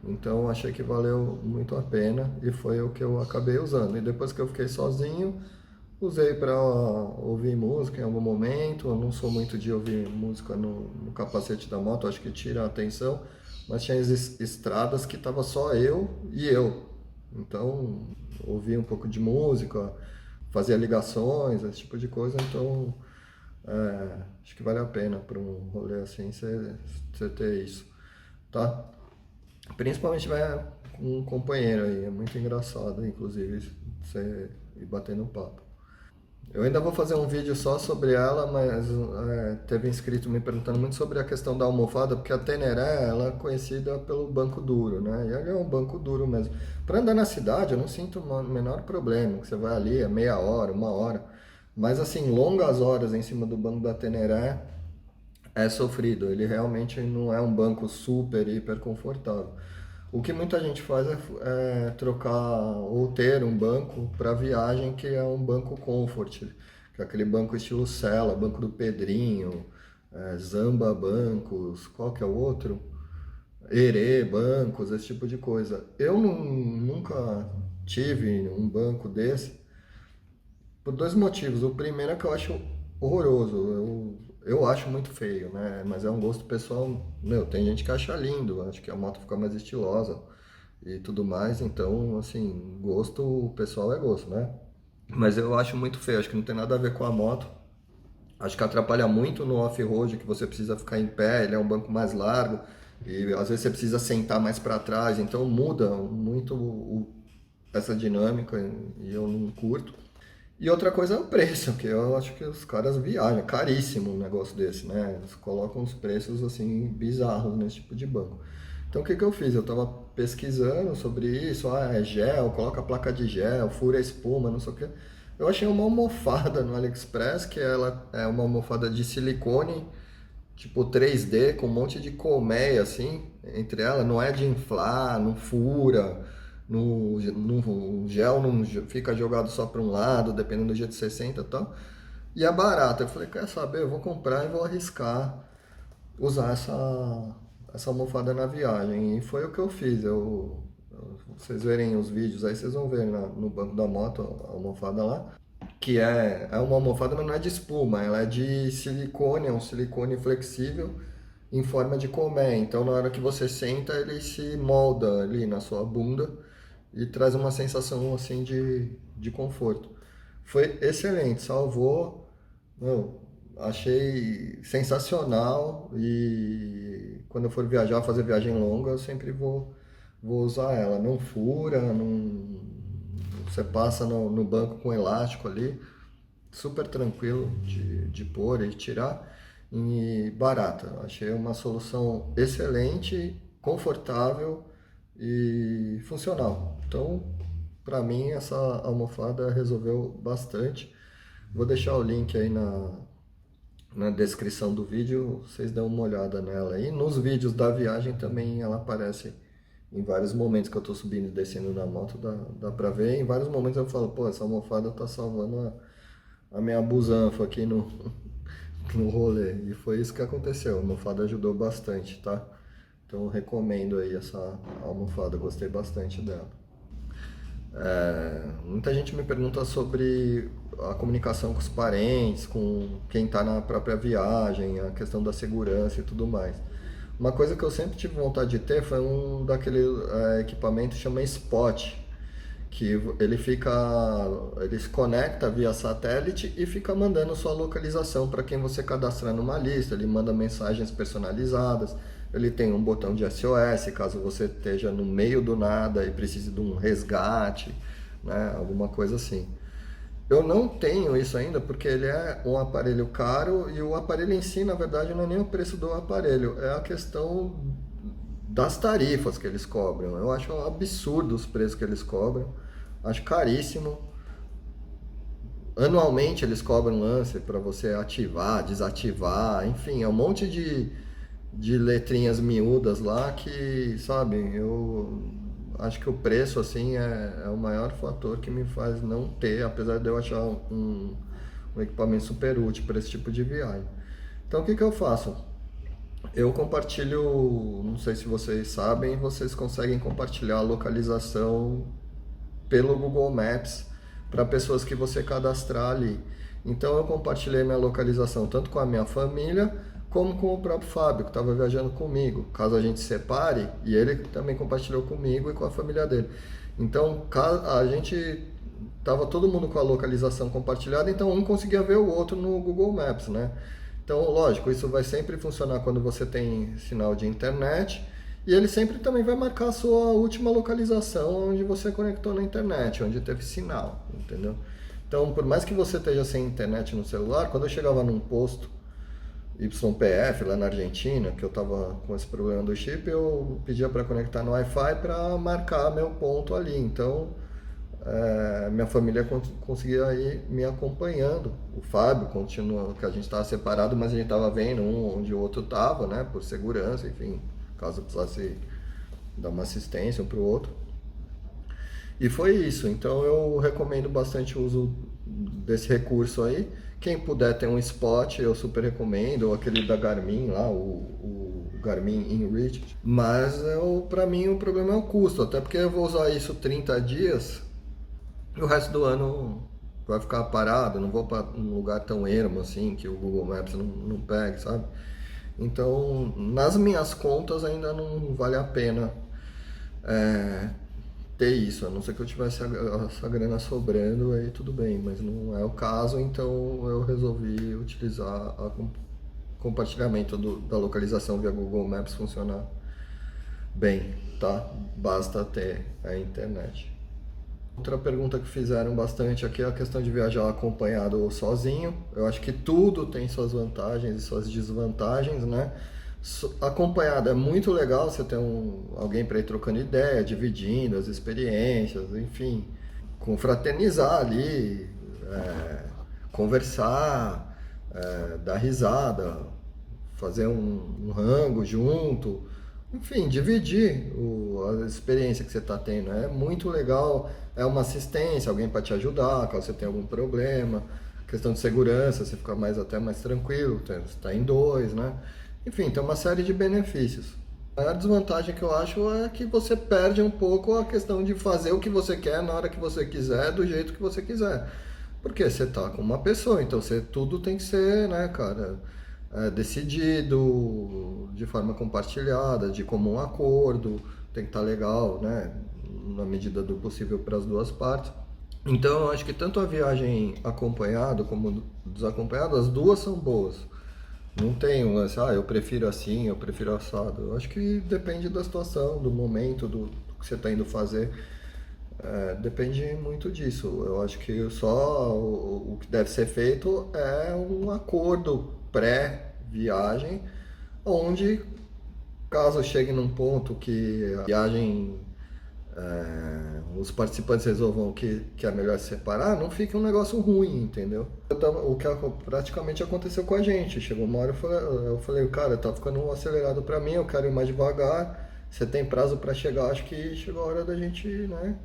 Então achei que valeu muito a pena e foi o que eu acabei usando. E depois que eu fiquei sozinho, usei para ouvir música em algum momento. Eu não sou muito de ouvir música no capacete da moto, acho que tira a atenção. Mas tinha estradas que tava só eu e eu. Então, ouvi um pouco de música, fazia ligações, esse tipo de coisa. Então, acho que vale a pena para um rolê assim você ter isso, tá? Principalmente vai com um companheiro aí, é muito engraçado, inclusive, você ir batendo papo. Eu ainda vou fazer um vídeo só sobre ela, mas teve inscrito me perguntando muito sobre a questão da almofada, porque a Teneré ela é conhecida pelo banco duro, né? E ela é um banco duro mesmo. Para andar na cidade eu não sinto o menor problema, que você vai ali, é meia hora, 1 hora. Mas assim, longas horas em cima do banco da Teneré é sofrido. Ele realmente não é um banco super, hiper confortável. O que muita gente faz é trocar ou ter um banco para viagem que é um banco comfort, que é aquele banco estilo Sela, banco do Pedrinho, Zamba Bancos, qual que é o outro? Herê Bancos, esse tipo de coisa. Eu nunca tive um banco desse por dois motivos. O primeiro é que eu acho horroroso. eu acho muito feio, né? Mas é um gosto pessoal. Meu, tem gente que acha lindo, acho que a moto fica mais estilosa e tudo mais. Então, assim, gosto pessoal é gosto, né? Mas eu acho muito feio, acho que não tem nada a ver com a moto. Acho que atrapalha muito no off-road, que você precisa ficar em pé, ele é um banco mais largo e às vezes você precisa sentar mais para trás, então muda muito essa dinâmica e eu não curto. E outra coisa é o preço, que eu acho que os caras viajam, é caríssimo um negócio desse, né? Eles colocam uns preços assim bizarros nesse tipo de banco. Então o que que eu fiz? Eu tava pesquisando sobre isso, é gel, coloca a placa de gel, fura a espuma, não sei o que. Eu achei uma almofada no AliExpress, que ela é uma almofada de silicone, tipo 3D, com um monte de colmeia assim, entre ela, não é de inflar, não fura, no gel não fica jogado só para um lado, dependendo do jeito que você senta e tal. E é barato. Eu falei, quer saber, eu vou comprar e vou arriscar usar essa almofada na viagem. E foi o que eu fiz. Vocês verem os vídeos aí, vocês vão ver no banco da moto a almofada lá. Que é uma almofada, mas não é de espuma, ela é de silicone, é um silicone flexível em forma de colmeia. Então, na hora que você senta, ele se molda ali na sua bunda e traz uma sensação assim de conforto. Foi excelente, salvou, meu, achei sensacional e quando eu for viajar, fazer viagem longa, eu sempre vou usar ela. Não fura, não, você passa no banco com elástico ali, super tranquilo de pôr e tirar e barata. Achei uma solução excelente, confortável e funcional. Então, para mim, essa almofada resolveu bastante. Vou deixar o link aí na descrição do vídeo, vocês dão uma olhada nela aí. Nos vídeos da viagem também ela aparece em vários momentos que eu estou subindo e descendo na moto, dá pra ver. Em vários momentos eu falo, pô, essa almofada tá salvando a minha busanfa aqui no rolê. E foi isso que aconteceu, a almofada ajudou bastante, tá? Então eu recomendo aí essa almofada, gostei bastante dela. Muita gente me pergunta sobre a comunicação com os parentes, com quem está na própria viagem, a questão da segurança e tudo mais. Uma coisa que eu sempre tive vontade de ter foi um daquele equipamento que chama Spot, que ele se conecta via satélite e fica mandando sua localização para quem você cadastrar numa lista. Ele manda mensagens personalizadas. Ele tem um botão de SOS caso você esteja no meio do nada e precise de um resgate, né? Alguma coisa assim. Eu não tenho isso ainda porque ele é um aparelho caro e o aparelho em si, na verdade, não é nem o preço do aparelho, é a questão das tarifas que eles cobram. Eu acho um absurdo os preços que eles cobram, acho caríssimo. Anualmente eles cobram lance para você ativar, desativar, enfim, é um monte de letrinhas miúdas lá que, sabe, eu acho que o preço assim é o maior fator que me faz não ter, apesar de eu achar um equipamento super útil para esse tipo de viagem. Então o que que eu faço? Eu compartilho, não sei se vocês sabem, vocês conseguem compartilhar a localização pelo Google Maps para pessoas que você cadastrar ali. Então eu compartilhei minha localização tanto com a minha família como com o próprio Fábio, que estava viajando comigo. Caso a gente separe, e ele também compartilhou comigo e com a família dele. Então a gente tava todo mundo com a localização compartilhada, então um conseguia ver o outro no Google Maps, né? Então, lógico, isso vai sempre funcionar quando você tem sinal de internet e ele sempre também vai marcar a sua última localização onde você conectou na internet, onde teve sinal, entendeu? Então, por mais que você esteja sem internet no celular, quando eu chegava num posto YPF lá na Argentina, que eu estava com esse problema do chip, eu pedia para conectar no Wi-Fi para marcar meu ponto ali. Então, minha família conseguia ir me acompanhando. O Fábio continua, que a gente estava separado, mas a gente estava vendo onde o outro estava, né, por segurança, enfim, caso precisasse dar uma assistência um para o outro. E foi isso. Então eu recomendo bastante o uso desse recurso aí. Quem puder ter um Spot, eu super recomendo, ou aquele da Garmin lá, o Garmin InReach. Mas para mim o problema é o custo, até porque eu vou usar isso 30 dias e o resto do ano vai ficar parado, não vou para um lugar tão ermo assim que o Google Maps não pegue, sabe? Então, nas minhas contas ainda não vale a pena é, ter isso, a não ser que eu tivesse essa grana sobrando, aí tudo bem, mas não é o caso, então eu resolvi utilizar o compartilhamento da localização via Google Maps funcionar bem, tá? Basta ter a internet. Outra pergunta que fizeram bastante aqui é a questão de viajar acompanhado ou sozinho. Eu acho que tudo tem suas vantagens e suas desvantagens, né? Acompanhado é muito legal você ter alguém para ir trocando ideia, dividindo as experiências, enfim, confraternizar ali, conversar, dar risada, fazer um rango junto, enfim, dividir a experiência que você está tendo. É muito legal, é uma assistência, alguém para te ajudar, caso você tenha algum problema, questão de segurança, você fica até mais tranquilo, você está em dois, né? Enfim, tem uma série de benefícios. A maior desvantagem que eu acho é que você perde um pouco a questão de fazer o que você quer na hora que você quiser, do jeito que você quiser. Porque você tá com uma pessoa, então tudo tem que ser, né, cara, decidido de forma compartilhada, de comum acordo, tem que estar legal, né, na medida do possível para as duas partes. Então, eu acho que tanto a viagem acompanhado como desacompanhado, as duas são boas. Não tem um lance, eu prefiro assim, eu prefiro assado. Eu acho que depende da situação, do momento, do que você está indo fazer. Depende muito disso. Eu acho que só o que deve ser feito é um acordo pré-viagem, onde, caso chegue num ponto que a viagem, os participantes resolvam que é melhor se separar, não fique um negócio ruim, entendeu? O que praticamente aconteceu com a gente. Chegou uma hora eu falei, cara, tá ficando acelerado para mim, eu quero ir mais devagar. Você tem prazo para chegar, acho que chegou a hora da gente, né?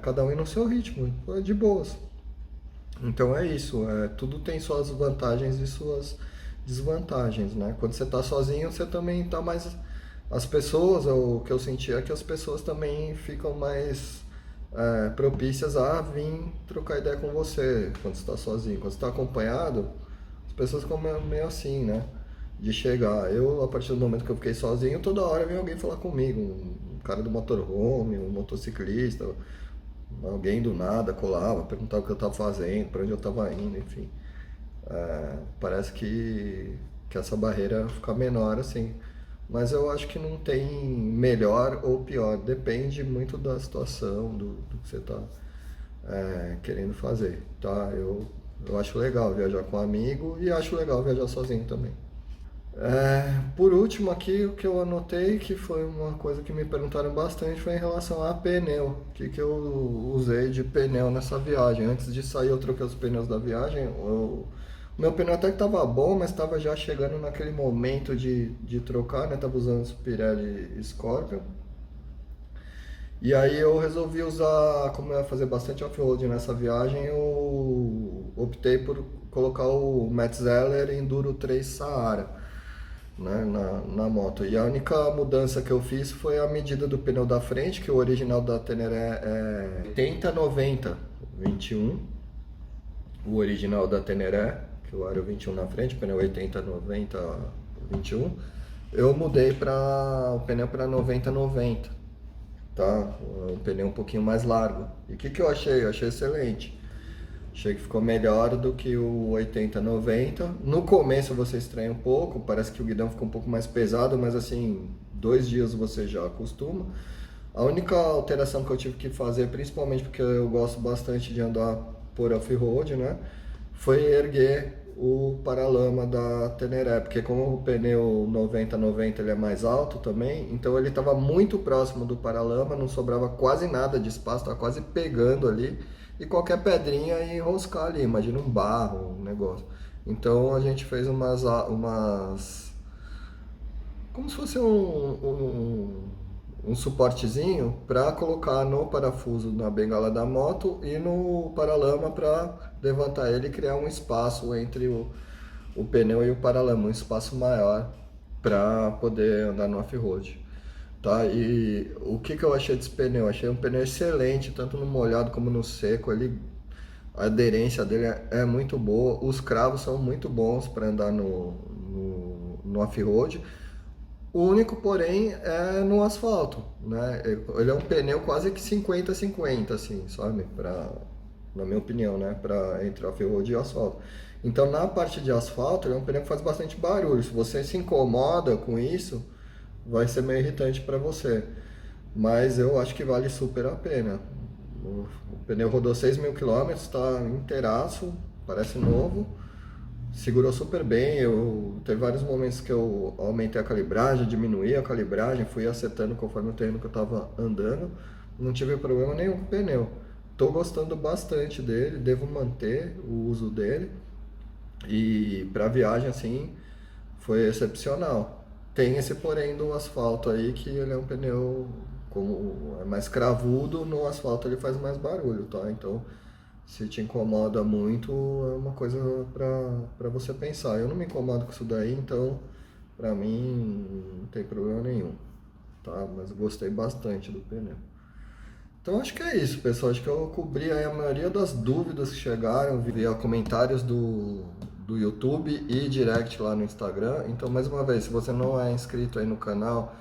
Cada um ir no seu ritmo, de boas. Então é isso, tudo tem suas vantagens e suas desvantagens, né? Quando você está sozinho, você também está mais. As pessoas, o que eu senti é que as pessoas também ficam mais propícias a vir trocar ideia com você quando você está sozinho. Quando você está acompanhado, as pessoas ficam meio assim, né? De chegar. Eu, a partir do momento que eu fiquei sozinho, toda hora vem alguém falar comigo. Um cara do motorhome, um motociclista, alguém do nada colava, perguntava o que eu estava fazendo, para onde eu estava indo, enfim. Parece que essa barreira fica menor, assim. Mas eu acho que não tem melhor ou pior, depende muito da situação, do que você está querendo fazer, tá? Eu acho legal viajar com um amigo e acho legal viajar sozinho também. Por último aqui, o que eu anotei, que foi uma coisa que me perguntaram bastante, foi em relação a pneu. O que eu usei de pneu nessa viagem. Antes de sair eu troquei os pneus da viagem. O meu pneu até que estava bom, mas estava já chegando naquele momento de trocar, né? Tava usando os Pirelli Scorpion. E aí eu resolvi usar, como eu ia fazer bastante off-road nessa viagem, eu optei por colocar o Metzeler Enduro 3 Saara, né, na moto. E a única mudança que eu fiz foi a medida do pneu da frente, que o original da Teneré é 80-90 21. O original da Teneré, que o aro 21 na frente, pneu 80-90 21. Eu mudei o pneu para 90-90, tá? Um pneu um pouquinho mais largo. E o que eu achei? Eu achei excelente. Achei que ficou melhor do que o 80-90. No começo você estranha um pouco, parece que o guidão ficou um pouco mais pesado, mas assim, 2 dias você já acostuma. A única alteração que eu tive que fazer, principalmente porque eu gosto bastante de andar por off-road, né? Foi erguer o paralama da Teneré, porque como o pneu 90-90 ele é mais alto também, então ele estava muito próximo do paralama, não sobrava quase nada de espaço, estava quase pegando ali. E qualquer pedrinha ia enroscar ali, imagina um barro, um negócio. Então a gente fez umas como se fosse um suportezinho para colocar no parafuso na bengala da moto e no paralama para levantar ele e criar um espaço entre o pneu e o paralama, um espaço maior para poder andar no off-road. Tá? E o que eu achei desse pneu? Achei um pneu excelente, tanto no molhado como no seco. Ele a aderência dele é muito boa, os cravos são muito bons para andar no off-road. O único, porém, é no asfalto, né? Ele é um pneu quase que 50-50, assim, sabe? Na minha opinião, né? Entre off-road e asfalto. Então, na parte de asfalto, ele é um pneu que faz bastante barulho. Se você se incomoda com isso, vai ser meio irritante para você. Mas eu acho que vale super a pena. O pneu rodou 6.000 km, está inteiraço, parece novo. Segurou super bem, teve vários momentos que eu aumentei a calibragem, diminuí a calibragem, fui acertando conforme o terreno que eu estava andando, não tive problema nenhum com o pneu. Estou gostando bastante dele, devo manter o uso dele e para viagem assim foi excepcional. Tem esse porém do asfalto aí que ele é um pneu como é mais cravudo, no asfalto ele faz mais barulho, tá? Então se te incomoda muito, é uma coisa para você pensar. Eu não me incomodo com isso daí, então para mim não tem problema nenhum, tá? Mas gostei bastante do pneu. Então acho que é isso, pessoal. Acho que eu cobri aí a maioria das dúvidas que chegaram via comentários do YouTube e direct lá no Instagram. Então, mais uma vez, se você não é inscrito aí no canal,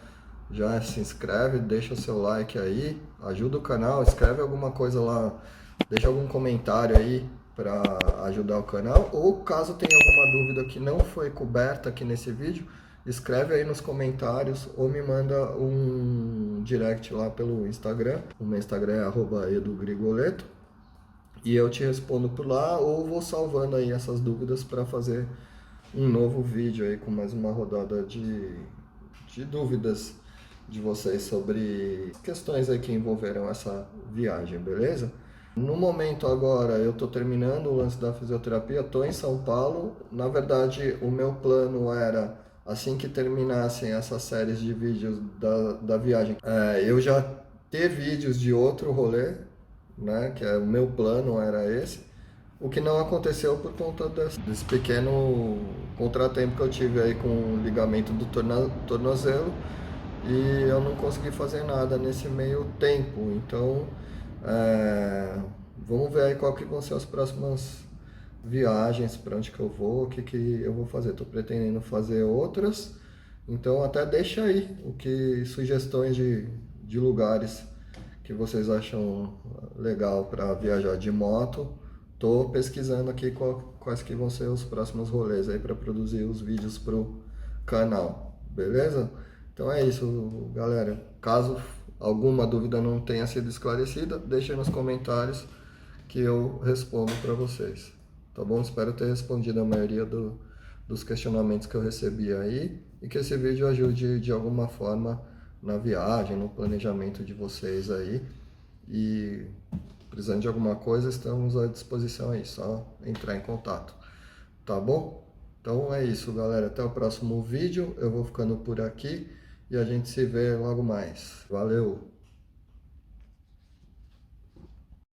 já se inscreve, deixa o seu like aí, ajuda o canal, escreve alguma coisa lá, deixa algum comentário aí para ajudar o canal, ou caso tenha alguma dúvida que não foi coberta aqui nesse vídeo, escreve aí nos comentários ou me manda um direct lá pelo Instagram. O meu Instagram é @edugrigoleto e eu te respondo por lá ou vou salvando aí essas dúvidas para fazer um novo vídeo aí com mais uma rodada de dúvidas de vocês sobre questões aí que envolveram essa viagem, beleza? No momento agora eu estou terminando o lance da fisioterapia, estou em São Paulo. Na verdade, o meu plano era, assim que terminassem essas séries de vídeos da viagem, eu já ter vídeos de outro rolê, né? Que é o meu plano era esse. O que não aconteceu por conta desse pequeno contratempo que eu tive aí com o ligamento do tornozelo e eu não consegui fazer nada nesse meio tempo. Então, vamos ver aí qual que vão ser as próximas viagens, para onde que eu vou, o que que eu vou fazer. Estou pretendendo fazer outras, então até deixa aí sugestões de lugares que vocês acham legal para viajar de moto. Tô pesquisando aqui quais que vão ser os próximos rolês aí para produzir os vídeos pro canal, beleza? Então é isso, galera. Caso alguma dúvida não tenha sido esclarecida, deixa aí nos comentários que eu respondo para vocês, tá bom? Espero ter respondido a maioria dos questionamentos que eu recebi aí e que esse vídeo ajude de alguma forma na viagem, no planejamento de vocês aí. E precisando de alguma coisa, estamos à disposição aí, só entrar em contato, tá bom? Então é isso, galera. Até o próximo vídeo. Eu vou ficando por aqui e a gente se vê logo mais. Valeu!